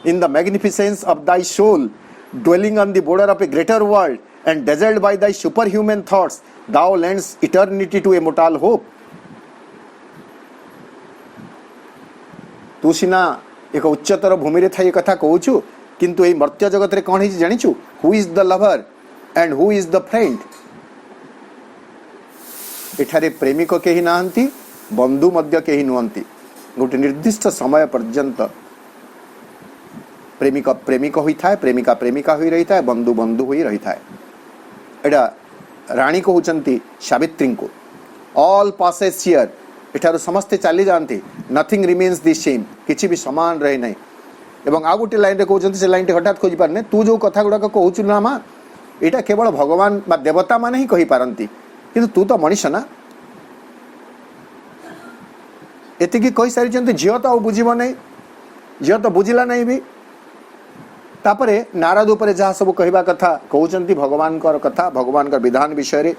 in the magnificence of thy soul dwelling on the border of a greater world and dazzled by thy superhuman thoughts thou lends eternity to a mortal hope. तू सिना एक उच्चतर भूमि रे थाई कथा कहूछु किंतु ए मर्त्य जगत रे कोन हिज जानिछु who is the lover and who is the friend. एठारे प्रेमिक केही नाहंती बंधु मध्य केही नुहंती. गोटे निर्दिष्ट समय पर्यंत प्रेमिक प्रेमिक होई थाए प्रेमिका प्रेमिका होई रही थाए बंधु बंधु होई रही थाए. एटा रानी कहउचंती सावित्री को ऑल पासेस हियर एठार समस्ते चली जाती नथिंग रिमेन्स द सेम किछि भी समान रहे नहीं. एवं आ गोटे लाइन रे कहउचंती से लाइन टे हठात खोजी पारने तू जो कथा गुडा कहउछु ना मा एटा केवल भगवान बा देवता माने ही कहि पारंती किंतु तू तो मनुष्य ना. एतिकी कहि सारिचंती झियो तो बुझिबो नहीं झियो तो बुझिला नहीं भी. तापरे नारद उपरे जहाँ सब कहवा कथा कहउचंती भगवान कर कथा भगवान कर विधान विषय रे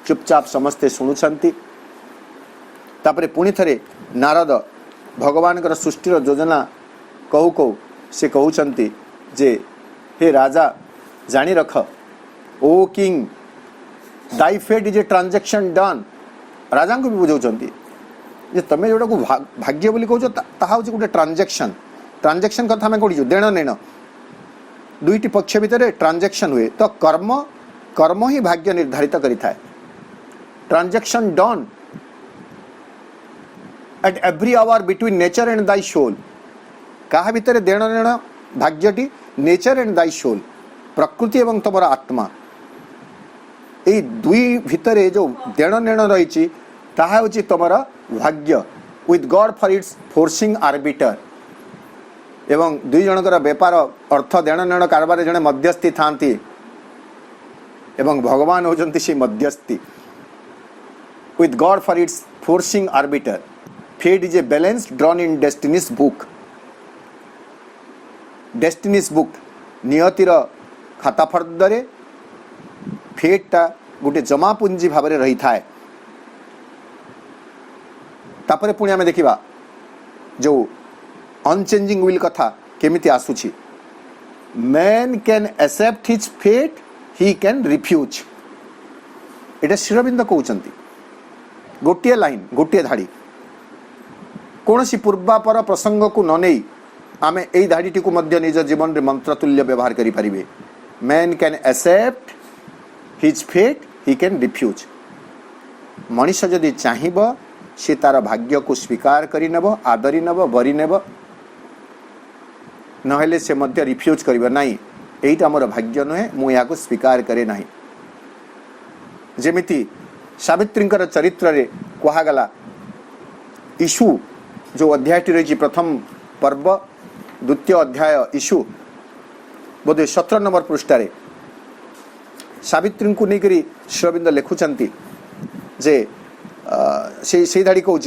चुपचाप समस्ते शुणुछंती. तापरे पुणी थरे नारद भगवान कर सृष्टिर योजना कहू कहू से कहउचंती जे हे राजा जानी रख O king thy fate is a transaction done. राजा को भी बुझाउचंती जे तमे जोटा को भाग्य बोली कहउछ ताहा होची गोटे ट्रांजेक्शन. ट्रांजेक्शन कथा हमें कहू देण नेण दुईटी पक्ष भितर ट्रांजेक्शन हुए तो कर्म कर्म ही भाग्य निर्धारित करिथाए. Transaction done at every hour between nature and thy soul. कहा भितर देण नेण भाग्यटी नेचर एंड दाई सोल प्रकृति एवं तुम आत्मा ए दुई भितर जो देण नेण रही ताहा होची तुमर भाग्य with God for its forcing arbiter. एवं दुई जनकर व्यापार अर्थ देण नेण कारबार जने मध्यस्थी थांती एवं भगवान होजंती से मध्यस्थी with God for its forcing arbiter. Fate is a balance drawn in destiny's book. Destiny's book नियतिर खाता फर्दरे फेटा गोटे जमापुंजी भाव रही थाए. तापरे पुणी आमे देखिबा जो अनचेंजिंग विल कथा केमिति आसुछि. Man can accept his fate he can refuse. एटा श्रीरबिंद कहउचंती गोटिए लाइन गोटिए धाड़ी कोनसी पूर्वापर प्रसंग को न नहीं आमे एई धाड़ीटी को मध्य निज जीवन रे मंत्र तुल्य व्यवहार करि परिबे. Man can accept his fate he can refuse. मनुष्य जदि चाहिब से तार भाग्य को स्वीकार करि नेब आदरी नेब बरी नेब नहेले से मध्य रिफ्यूज करिबा नाही एईटा मोर भाग्य नहे मु याको स्वीकार करे नाही. जेमिति सावित्रींकर चरित्र रे कहा गला इशु जो अध्यायटी रही प्रथम पर्व द्वितीय अध्याय इशु बोधे 17 नंबर पृष्ठारे सावित्री को लेकर श्रीरबिंद लिखुचंती जे से धाड़ी कहूँ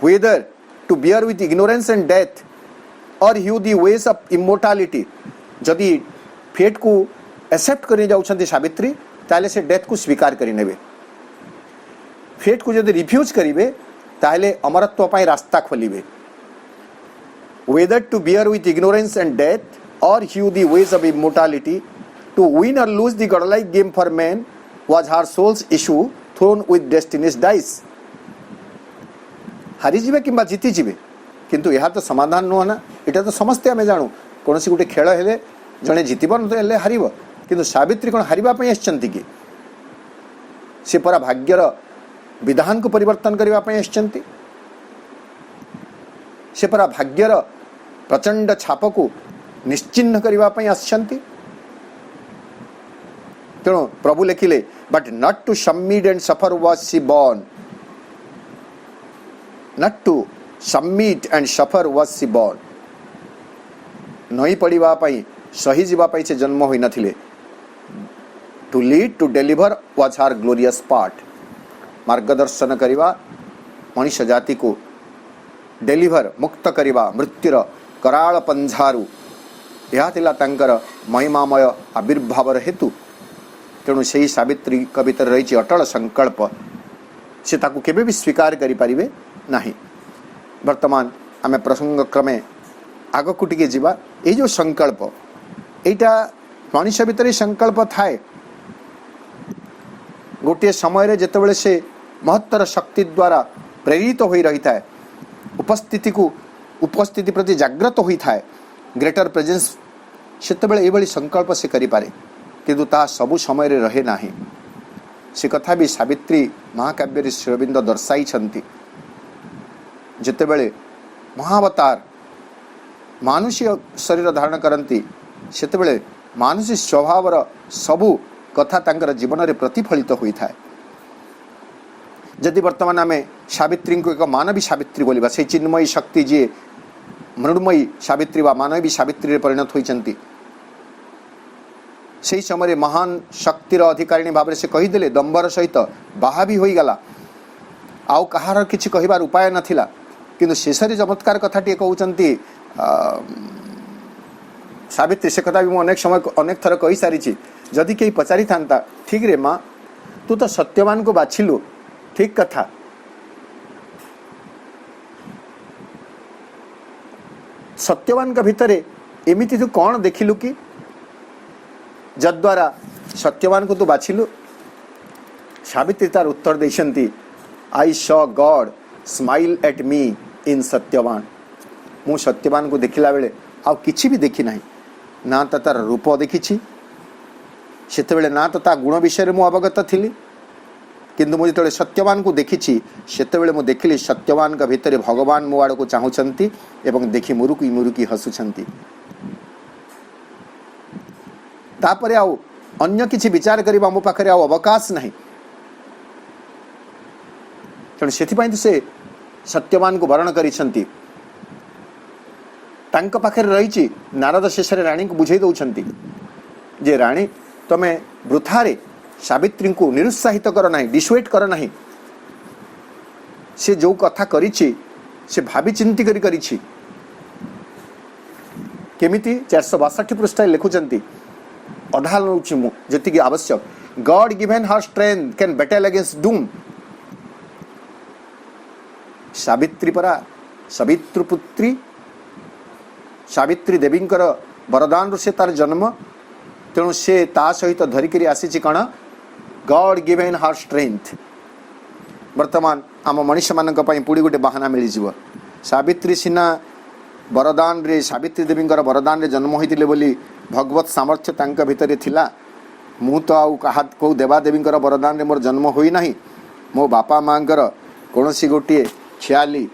whether to bear with ignorance and death or hew the ways of इमोर्टालिटी. जदि फेट को एक्सेप्ट करने जाउछंती सावित्री ताले से डेथ को स्वीकार करि नेबे. फेट को जदि रिफ्यूज करिवे ताले अमरत्व पाई रास्ता खोलिबे. Whether to bear with ignorance and death or hew the ways of immortality to win or lose the godlike game for man was her soul's issue thrown with destiny's dice. हारी जिबे किंबा जीति जिबे किंतु यह तो समाधान नुह ना. इटा तो समस्ते आमे जानू कौन सी गोटे खेल हेले जड़े जीतब न तो हारिब किंतु सावित्री कौन हारिबा पई आछंती कि से परा भाग्यर विधान को परिवर्तन करबा पई आछंती. से परा भाग्यर प्रचंड छाप को निश्चिन्न करबा पई आछंती. तेणु प्रभु लिखिले but not to submit and suffer was she born. Not to submit and suffer was she born. नई पड़िबा पई सही जीवा पई से जन्म होई नथिले. To lead to deliver was her glorious part. मार्गदर्शन करिबा मनुष्य जाति को डेलीवर मुक्त करिबा मृत्युर कराल पंझारू यह थिला तांकर महिमामय आविर्भावर हेतु. तेणु से सावित्री भीतर रही अटल संकल्प से ताकू केबे भी स्वीकार करें ना। वर्तमान आम प्रसंग क्रमे आग को टिके जीवा। ये जो संकल्प एटा मनुष्य भीतर संकल्प थाए गोटे समय जितेबाला से महत्तर शक्ति द्वारा प्रेरित हो रही था, उपस्थिति प्रति जागृत होता है, ग्रेटर प्रेजेंस से ये संकल्प से करें किंतु ता सबु समय रहे ना। से कथा भी सावित्री महाकाव्य श्री अरविंद दर्शाई जितेबाला महावतार मानुष्य शरीर धारण करती से मानुषी स्वभावर सबू कथा तांकर जीवन में प्रतिफलित होता है। जदि वर्तमान आम सावित्री को एक मानवी सावित्री बोलिबा से चिन्मयी शक्ति जी मृण्मयी सावित्री व मानवी सावित्री परिणत होती से समय महान शक्तिर अधिकारिणी भाव से कहीदे दम्बर सहित बाहा भी होईगला आउ कहार किछि कहिबार उपाय नथिला किंतु शेषरे चमत्कार कथाटी कहउचंती सावित्री से कथा भी मैं अनेक समय अनेक थर कही सारी जदि कहीं पचारि था ठीक रे माँ तू तो सत्यवान को बाछिलु ठीक कथा सत्यवान का भितर एमिति तू कौन देखिलु कि जद्वारा सत्यवान को तू बाछिलु। सावित्री तार उत्तर देशंती I saw God smile at me in Satyavan. मु सत्यवान को देखिला बेले आउ किछि भी देखी नाही ना तो तार रूप देखी से ना तो ता गुण विषय में अवगत थी किंतु मुझे जो सत्यवान को देखी से मुझे देखिली सत्यवान का भितर भगवान मो आड़ को चाहूँगी एवं देखी मुरुकी मुरुकी हसुंट तापर आउ अन्य किसी विचार करने मो पाखे आउ अवकाश नहीं तेणु से से सत्यवान को वर्ण करिसंती तांक पाखे रही नारद शेष राणी को बुझे दौरान जे राणी तमें वृथारे सावित्री को निरुत्साहित कर ना डिसुएट कर ना से जो कथा करिछि से भावी चिंती करिछि केमिति 462 पृष्ठ लिखुचंती अधा नौछि मु जति आवश्यक God given her strength can battle against Doom. Savitri परा सवितृपुत्री सावित्री देवींकर वरदान से तार जन्म तेणु से ता सहित धरिकी आसी कण गॉड गिवन हर स्ट्रेंथ। वर्तमान आम मनीष मान पुड़ी गोटे बाहाना मिल जाव सावित्री सिना वरदान रे सावित्री देवींकर वरदान रे जन्म होते बोली भगवत सामर्थ्य तांक भितर थिला मु तो आउ कहा को देवादेवींकर वरदान रे मोर जन्म होई नाही मो बापा मांकर कौनसी गोटे ख्याली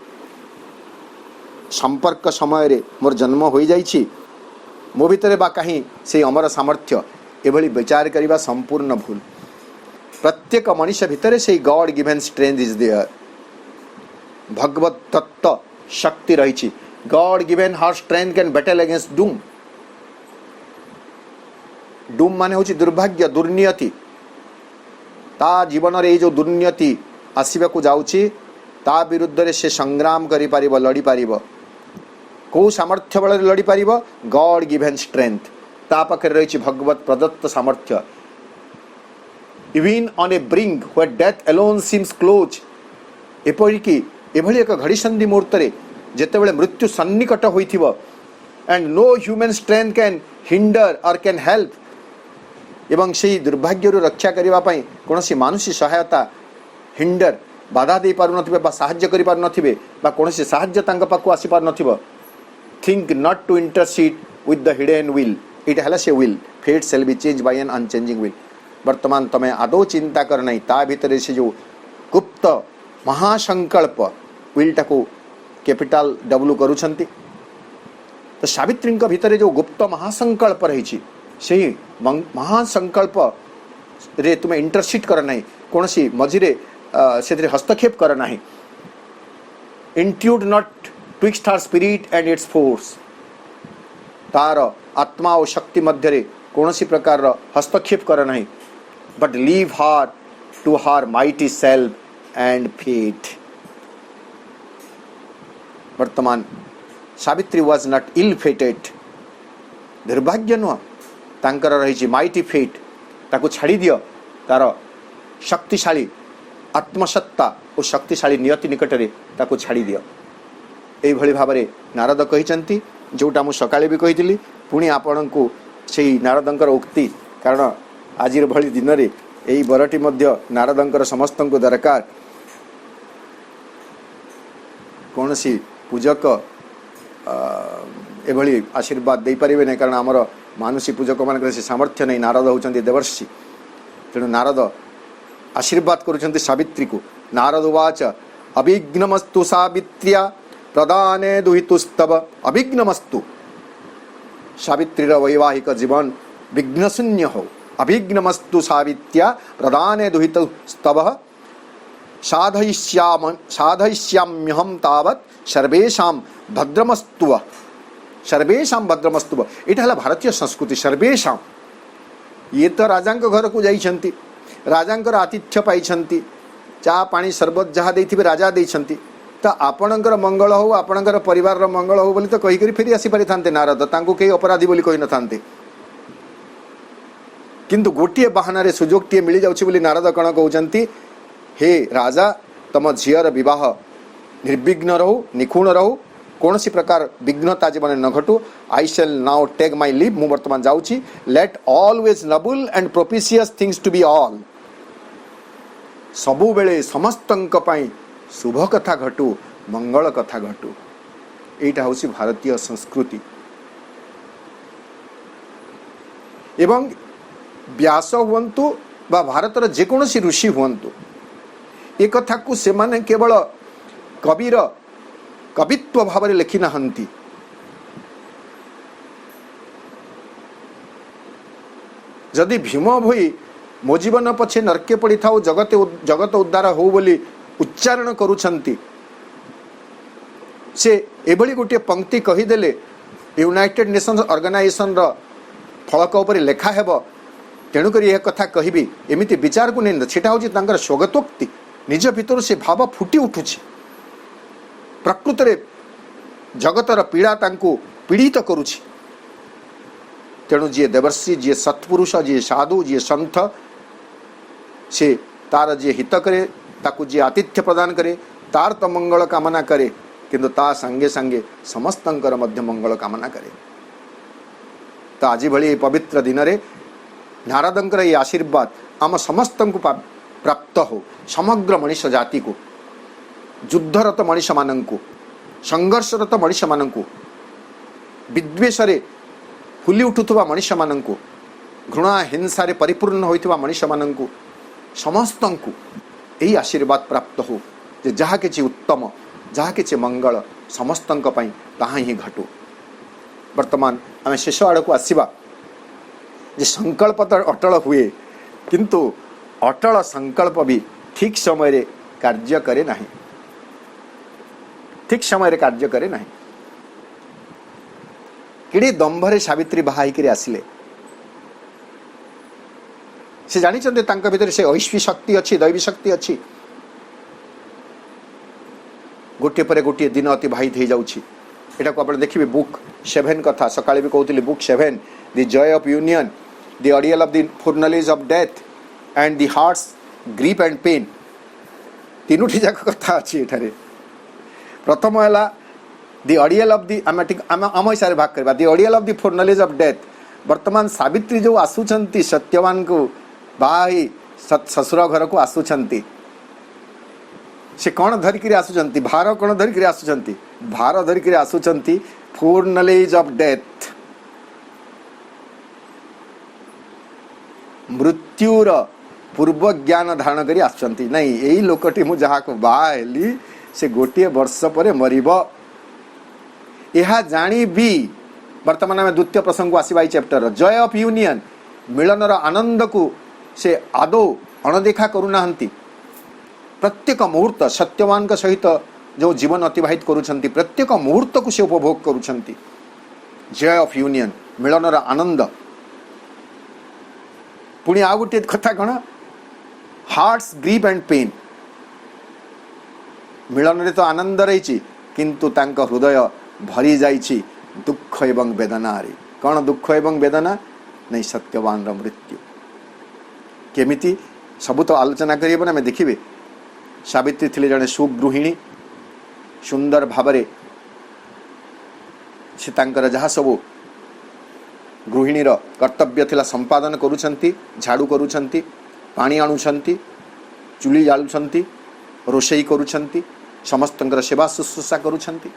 संपर्क समय रे मोर जन्म हो जाइछि मो भितर बा कहीं से अमर सामर्थ्य एभली विचार करने संपूर्ण भूल। प्रत्येक मनुष्य भितर से God given strength is there भगवत तत्व शक्ति रही God given her strength can battle against doom. Doom माने होची दुर्भाग्य दुर्नियति ता जीवन रे जो दुर्नियति आसीबा को जाउची ता विरुद्ध रे से संग्राम करि पारिबो लड़ी पारिबो कौ सामर्थ्य बल लड़ी पारिबो गॉड गिवन स्ट्रेंथ ता पाखे रही भगवत प्रदत्त सामर्थ्य। Even on a brink where death alone seems close एपरिकी एभली एक घड़ीसंधि मुहूर्त रे जेतेबेले मृत्यु सन्निकट होइथिबो and no human strength can hinder or can help एवं से दुर्भाग्य रक्षा करने कौन सी मानुषी सहायता हिंडर बाधा दे पार नथिबे साहाय्य करि पार नथिबे बा कौन सी साहाय्य तांका पाखु आसी पार नथिबो। Think not to intercede with the hidden will it हैला से will fate shall be change by an unchanging will. वर्तमान तमें आदौ चिंता कर नहीं ता भीतर से जो गुप्त महासंकल्प विलटा को कैपिटल डब्ल्यू करुछंती तो सावित्री भितर जो गुप्त महासंकल्प रही से महासंकल्प रे तुम्हें इंटरसीड कर ना कौन सी मझिरे से हस्तक्षेप कर ना intrude not twixt her spirit and its force तार आत्मा और शक्ति मध्य कौन सी प्रकार हस्तक्षेप कर ना but leave her to her mighty self and fate. वर्तमान Savitri was not ill fated दुर्भाग्य नुह तांकर रही माइटी फेट ताकू छाड़ी दियो तार शक्तिशाली आत्मसत्ता और शक्तिशाली नियति निकट में ताकू छाड़ी दियो। एभली भाव में नारद कही जोटा मु सकाळे भी कही पुणी आपण को से नारदंकर उक्ति कारण आज भली दिन में यही बरटी मध्य नारदंकर समस्त को दरकार। कौन सी पूजक एभली आशीर्वाद दे पारे नहीं कारण आमर मानुषी पूजक मान से सामर्थ्य नहीं। नारद होचंती देवर्षि तेणु नारद आशीर्वाद करुछंती सावित्री को। नारद उवाच अभिघ्नमस्तु सावित्र्या प्रदाने दुहितुस्तव। अभिघ्नमस्तु सावित्रीर वैवाहिक जीवन विघ्नशून्य हो। अभिघ्नमस्तु सावित्र्या प्रदाने दुहितुस्तव साधयिष्याम्यहं तावत् सर्वेषां भद्रमस्तु। सर्वेषां भद्रमस्तु एटा है भारतीय संस्कृति। सर्वेषां ये तो राजांक घर को जाइछंती राजांकर आतिथ्य पाइछंती चा पानी सरबत जहाँ देथिबे राजा देइछंती तो आपणकर मंगल हो आपणकर परिवार मंगल हो बोली तो कही करी फेरी आसी पारि थांते नारद तांको केही अपराधी बोली कहि न थांते किंतु गोटिए बहाना रे सुजोग टिए मिली जाउछि बोली नारद कण कहउचंती हे राजा तम झीयर विवाह निर्विघ्न रहू निखुण रहू कौन सी प्रकार विघ्नता जीवन न घटू। I shall now take my leave. मु वर्तमान जाउछि। Let always noble and propitious things to be all. सबु बेले समस्तंक पई शुभ कथा घटू मंगल कथा घटू। एटा होछि भारतीय संस्कृति। एवं व्यास हुअन्तु बा भारतर जेकोसी ऋषि हुअन्तु ए कथा को से माने केवल कविर कवित्व भाव में लिखि नाहंती। जदि भीम भई मो जीवन पछे नरके पड़ी था जगत उद्धार हो बोली उच्चारण करुछंती से एभली गोटे पंक्ति कहीदेले यूनाइटेड नेशंस ऑर्गेनाइजेशन रो फलक उपर लेखा हेब तेणुक यह कथा कहबी एमिति विचार को नहीं सेटा होछि तांकर स्वगतोक्ति निज भितर से भाव फुटी उठुछि। प्रकृत रे जगतर पीड़ा तांको पीड़ित करुछि। तेणु जी देवर्षि जी सत्पुरुष जी साधु जी संत से तार जी हित करे ताकू जी आतिथ्य प्रदान करे तार तो मंगल कामना करे किंतु ता संगे संगे समस्तंकर मध्य मंगल कामना करे। तो आज भली पवित्र दिन रे नारदंकर ये आशीर्वाद आम समस्त को प्राप्त हो। समग्र मनुष्य जाति को युद्धरत मनुष्य मानंकु संघर्षरत मनुष्य मानंकु विद्वेषरे फुली उठुवा मनुष्य मानंकु घृणा हिंसा रे परिपूर्ण होइथिबा मनुष्य मानंकु समस्तंकु यही आशीर्वाद प्राप्त हो जे जहा किछि उत्तम जहा किछि मंगल समस्तंक पई ताहा ही घटू। वर्तमान आमे शेष आड़ को आसीबा जे संकल्प तो अटल हुए किंतु अटल संकल्प भी ठीक समय रे कार्य करे नहीं। ठीक समय रे कार्य करे नहीं। किड़ी दंभरे सावित्री बाहाई करे आसिले से जानी चंदे तांका भीतर से ऐश्वी शक्ति अच्छी दैवी शक्ति अच्छी। गोटे पर गोटे दिन अतिबाहित हो जाउछि। एटा को आपण देखिबे बुक 7 कथा सकाळे भी कहउतिली book 7 the joy of union the ordeal of the foreknowledge of death and the heart's grief and pain तीनोटी जाक कथा अच्छी एठारे। प्रथम है दि ऑडियल ऑफ दि आम हिसाब से भाग करवा the ordeal of the foreknowledge of death. वर्तमान सावित्री जो आसुचंती सत्यवान को बाई ससुर घर को आसुचंती से कौन धरिक आसुचंती भार कौन धरिक आसुचंती भार धरिक आसुचंती फोरनॉलेज ऑफ डेथ मृत्युर पूर्व ज्ञान धारण करी आसुचंती। नहीं यही लोकटी मु जहा को बाहेली से गोटे वर्ष पर मरिब यह जानी भी। वर्तमान आम द्वितीय प्रसंग को आसवा चैप्टर जॉय ऑफ यूनियन मिलनर आनंद को से आदौ अणदेखा करूना। प्रत्येक मुहूर्त सत्यवान का सहित जो जीवन अतिबाहित करुछंती प्रत्येक मुहूर्त को से उपभोग करुछंती। जॉय ऑफ यूनियन मिलनर आनंद। पुणी आ गोटे कथा कौन हार्ट्स ग्रीफ एंड पेन मिलन रे तो आनंद रही किंतु तांका हृदय भरी जाइछि दुख एवं वेदना रे। कौन दुख एवं वेदना नहीं सत्यवान रो मृत्यु। केमिति सबू तो आलोचना करें आम देखिए सावित्री थिले जड़े सुगृहिणी सुंदर भावरे से तांकर जहाँ सबू गृहिणीर कर्तव्य थिला संपादन करुछंती झाड़ू करुछंती पानी आणुछंती चुली जालुछंती रोषेई करुछंती समस्तंकर सेवा शुश्रूषा करुछंती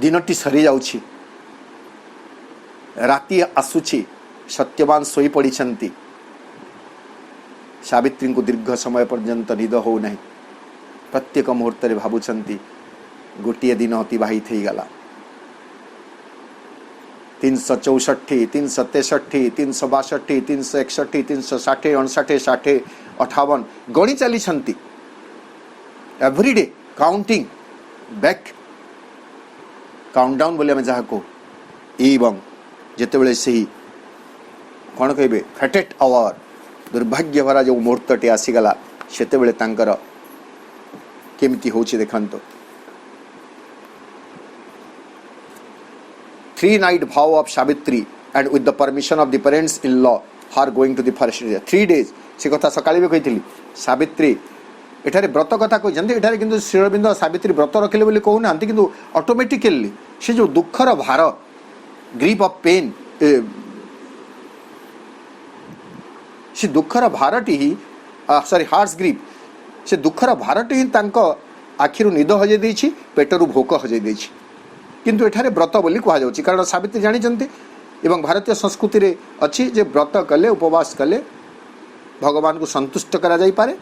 दिनटी सरी जाउछि राति आसुछि सत्यवान सोई पड़िछंती सावित्री को दीर्घ समय पर्यंत निद हो नहीं प्रत्येक मुहूर्त रे भाबुछंती गोटे दिन अतिबाहित हो गला 364 363 362 361 360 59 60 58 गणी चली एवरीडे काउंटिंग बैक काउंटडाउन बोले जहाँ को एवं जितेबले से कौन कहे फेटेट आवर दुर्भाग्य भरा जो मुहूर्तटे आसीगला सेतेबले तांकर केमिति होछि देखंतो 3 night vow of Savitri and with the permission of the parents in law her going to the forest area 3 days से कथा सकाळी भी कहितली सावित्री एठारे व्रत कथा कहते एठारे किंतु श्री अरविंद सावित्री व्रत रखिले बोली कहू ना किंतु ऑटोमेटिकली से जो दुखर भार ग्रीप ऑफ पेन से दुखर भारटी ही सॉरी हार्ट्स ग्रीप से दुखर भारटी ही तांको आखिरु निद हजे देछि पेटरु भोक हजे देछि किंतु एठारे व्रत बोली कहा जाउछि कारण सावित्री जानिचंती एवं भारतीय संस्कृति रे अछि जे व्रत कले उपवास कले भगवान को संतुष्ट करा जाई पारे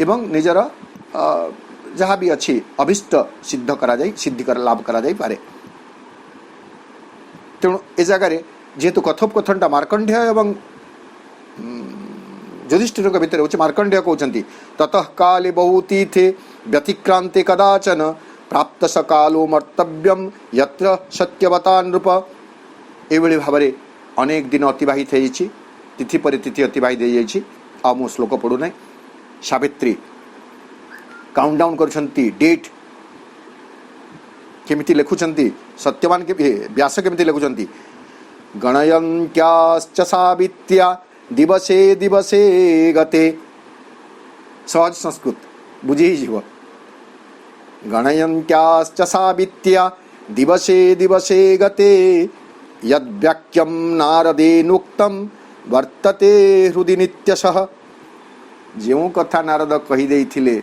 एवं निजर जहाँ भी अच्छी अभिष्ट सिद्ध करा जाई सिद्धि कर लाभ करा जाई पारे तेणु ए जगार जेहेतु कथोपकथनटा मार्कंडेय एवं युधिष्ठिर भितर होछि मार्कंडेय कहउछंती ततः काले बहुतीथे व्यतिक्रांते कदाचन प्राप्त सकालो मर्तव्यम यत्र सत्यवता नृप एभली भाव अनेक दिन अतिबाहित होइछि तिथि पर तिथि अतिबाहित हो जाइछि आ मु श्लोक पढ़ू ना सावित्री काउंटडाउन करछंती डेट केमिति लिखुछंती सत्यवान के व्यास केमिति लिखुछंती गणयन्त्याश्च सावित्र्या दिवसे दिवसे गते सहज संस्कृत बुझी ही जीव गणयन्त्याश्च सावित्र्या दिवसे दिवसे गते यद्वाक्यं नारदेनुक्तं वर्तते हृदि नित्यशः जो कथा नारद कही देइथिले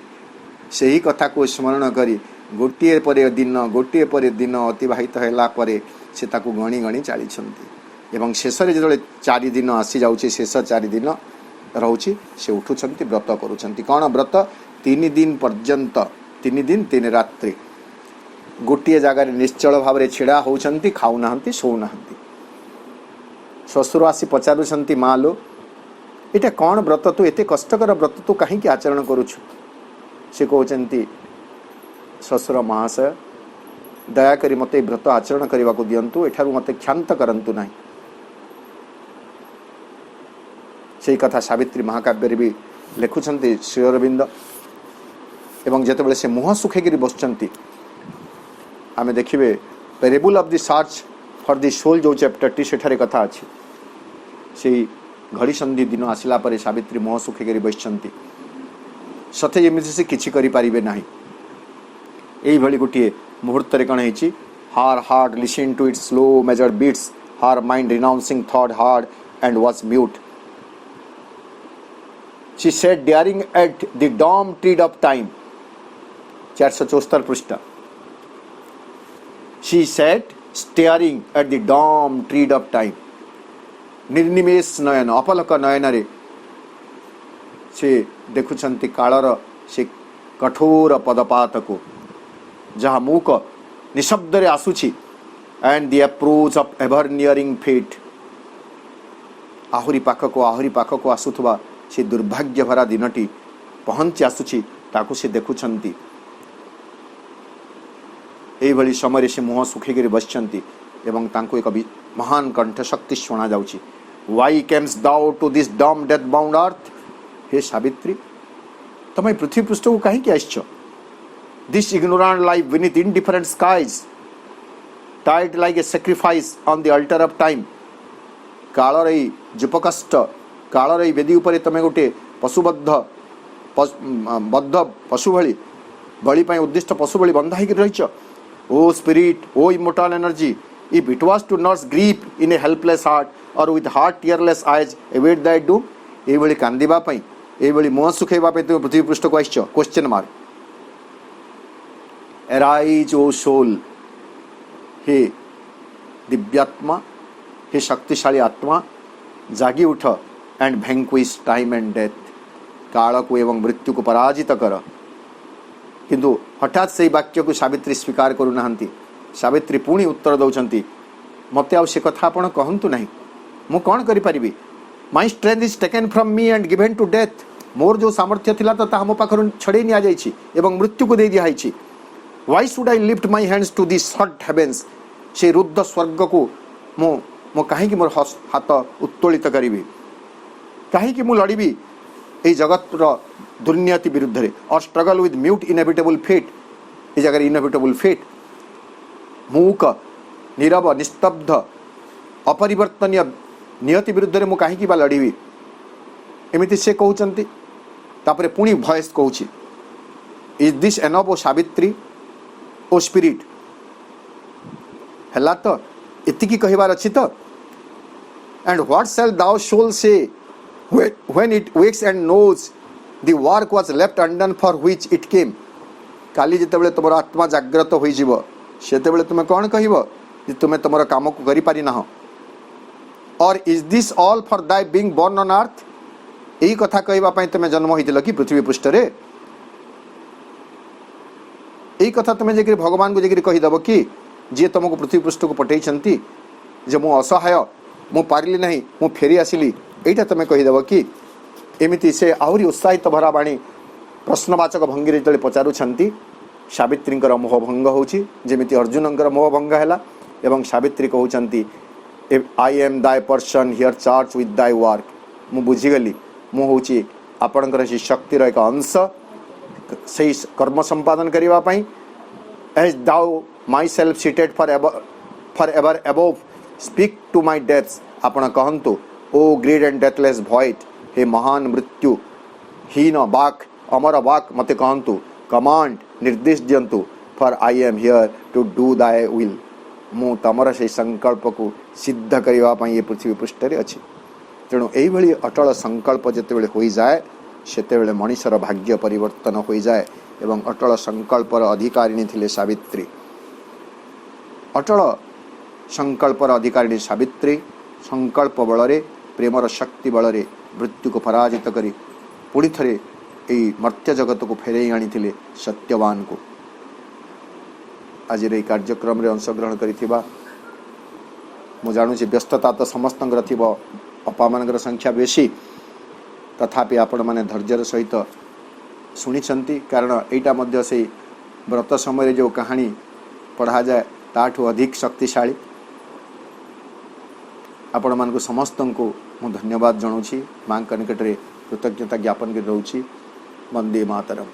सही कथा को स्मरण करी गोटे पर दिन अतिबाहित होला परे से ताकू गणी गणी चलीछंती एवं शेष रे जदे 4 दिन आसी जाउछि शेष 4 दिन रहउछि से उठुछंती व्रत करूछंती कौन व्रत 3 दिन पर्यंत 3 दिन 3 रात्रि गोटे जगार निश्चल भाव में छिड़ा होउछंती खाऊ नाहंती सो नाहंती ससुर आसी पचारुछंती माँ लो एटा कौन व्रत तू एते कष्टकर व्रत तू कहीं आचरण करुछु से कहते ससुर महाशय दयाकरी मत व्रत आचरण करने को दिंतु एठारू मत क्षांत करंतु नहीं से कथा सावित्री महाकाव्य भी लिखुछंती श्री अरविंद एवं जेतेबेले से मुह सुखेगिरी बसचंती आमे देखिबे parable of the search for the soul जो चैप्टर टी सेठारे कथा अछि से घड़ी संधि दिन आसिला परे सावित्री मुह सुखेगिरी बसचंती सते जेमिति से किछि करि पारिबे नाही एई भली गोटिए मुहूर्त रे कण हेछि her heart listen to its slow measured beats her mind renouncing thought heard and was mute she said daring at the dumb tread of time 474 पृष्ठ she said staring at the dumb tread of time निर्निमेष नयन अपलक नयन रे से देखुछंती कालर से कठोर पदपात को जहाँ मूक निशब्द रे आसुछि and the approach of ever nearing fate आहुरी पाख को आसुथुवा से दुर्भाग्य भरा दिनटी पहुंची आसुछि ताकू से देखुछंती एई भली समय से मुह सुखीगिरी बसचंती एवं तांको एक महान कंठ शक्ति शुणा जाउछि why camest thou to this dumb death bound earth हे सावित्री तमे पृथ्वी पृष्ठ को कहीं के आइछ this ignorant life beneath indifferent skies tied like a sacrifice on the altar of time कालर जुपकष्ट कालर ये वेदी उपरे तमे गोटे पशुबद्ध बद्ध पशु भली बलि ପାଇଁ उद्दिष्ट पशु भली बंधा ହେଇକି ରହିଛ। O spirit, O immortal energy, if it was to nurse grief in a helpless heart or with heart tearless eyes await thy doom, ଏଇଭଳି କାନ୍ଦିବା ପାଇଁ ଏଇଭଳି ମୁହଁ ଶୁଖେଇବା ପାଇଁ ତୁମେ ପୃଥିବୀ ପୃଷ୍ଠକୁ ଆସିଛ? Question mark. Arise O soul, हे दिव्यात्मा, हे शक्तिशाली आत्मा, जागी उठ and vanquish time and death, काल को एवं मृत्यु को पराजित कर। किंतु हठात से वाक्य को सावित्री स्वीकार करूना। सावित्री पुणी उत्तर दौरान मत आ कथा आपण कहतु ना, मु कौन करी? My strength is taken from me and given to death. मोर जो सामर्थ्य थिला तो ताहा मो पाखरु छड़े नि आ जाईछि एवं मृत्यु को दे दिया है। Why should I lift my hands to these hot heavens? से रुद्ध स्वर्ग को मो कहीं मोर हाथ उत्तोलित करी, कहीं मु लड़बी ये जगत दुर्नियति विरुद्ध रे, or struggle with mute inevitable fate. ये जगह इनएविटेबल फेट, मूक नीरव निस्तब्ध अपरिवर्तनीय नियति विरुद्ध रे मु कहीं बा लड़बी, एमिति से कहउचंती। तापरे पुणी भॉइस कहउची, is this enough O Savitri O spirit? हला तो इतिकी कहिबार अछि तो। And what shall thou soul say when it wakes and knows the work was left undone for which it came? काली जेतेबेले तुमर आत्मा जागृत होई जिवो सेतेबेले तुमे कोन कहिबो जे तुमे तुमर काम को करि पारि ना? Or is this all for thy being born on earth? एही कथा कहिबा पई तुमे जन्म होइतिल कि पृथ्वी पृष्ठ रे? यही कथा तुम्हें जाकर भगवान को जाकर कहीदेव कि जी तुमको पृथ्वी पृष्ठ को पठे जे मु असहाय, मु पारिली नहीं, मु फेरी आसिली, यहीटा तुम्हें कहीदेव कि? एमिति से आहरी उत्साहित भरा बाणी प्रश्नवाचक भंगी जो पचारुंट सावित्री मोहभंग होची, जेमिति अर्जुन मोहभंग है एवं सावित्री कहते आई एम दाय पर्सन हियर चार्ज विथ दाय वर्क। मु बुझीगली मु हूँ आपणकर से शक्तिर एक अंश से कर्म संपादन करने as thou my self seated for ever above speak to my deaths. आपण कहतु O great and deathless void, हे महान मृत्यु हीन वाक अमर वाक मते कहतु, कमांड निर्देश दियंतु, for I am here to do thy will. मु तमर से संकल्प को सिद्ध करने ये पृथ्वी पृष्ठ अच्छी। तेणु यही अटल संकल्प जिते हो जाए सेतेबेले मनीषर भाग्य परिवर्तन हो जाए। एवं अटल संकल्पर अधिकारिणी थिले सावित्री। अटल संकल्पर अधिकारिणी सावित्री संकल्प बल प्रेमर शक्ति बल मृत्यु को पराजित करी पुणी थे यही मर्त्य जगत को फेरई आनी सत्यवान को। आज ये कार्यक्रम रे अंशग्रहण करिथिबा मु जानुछि व्यस्तता तो समस्त थिबो, अपा मानकर संख्या बेसी, तथापि आपण माने धैर्यर सहित शुणी, कारण एटा मध्य से व्रत समय जो कहानी पढ़ा जाए ताठू अधिक शक्तिशाली। आपण मान समस्त को मु धन्यवाद जनाऊँ, माँ निकट में कृतज्ञता ज्ञापन कर रोची। वंदे मातरम।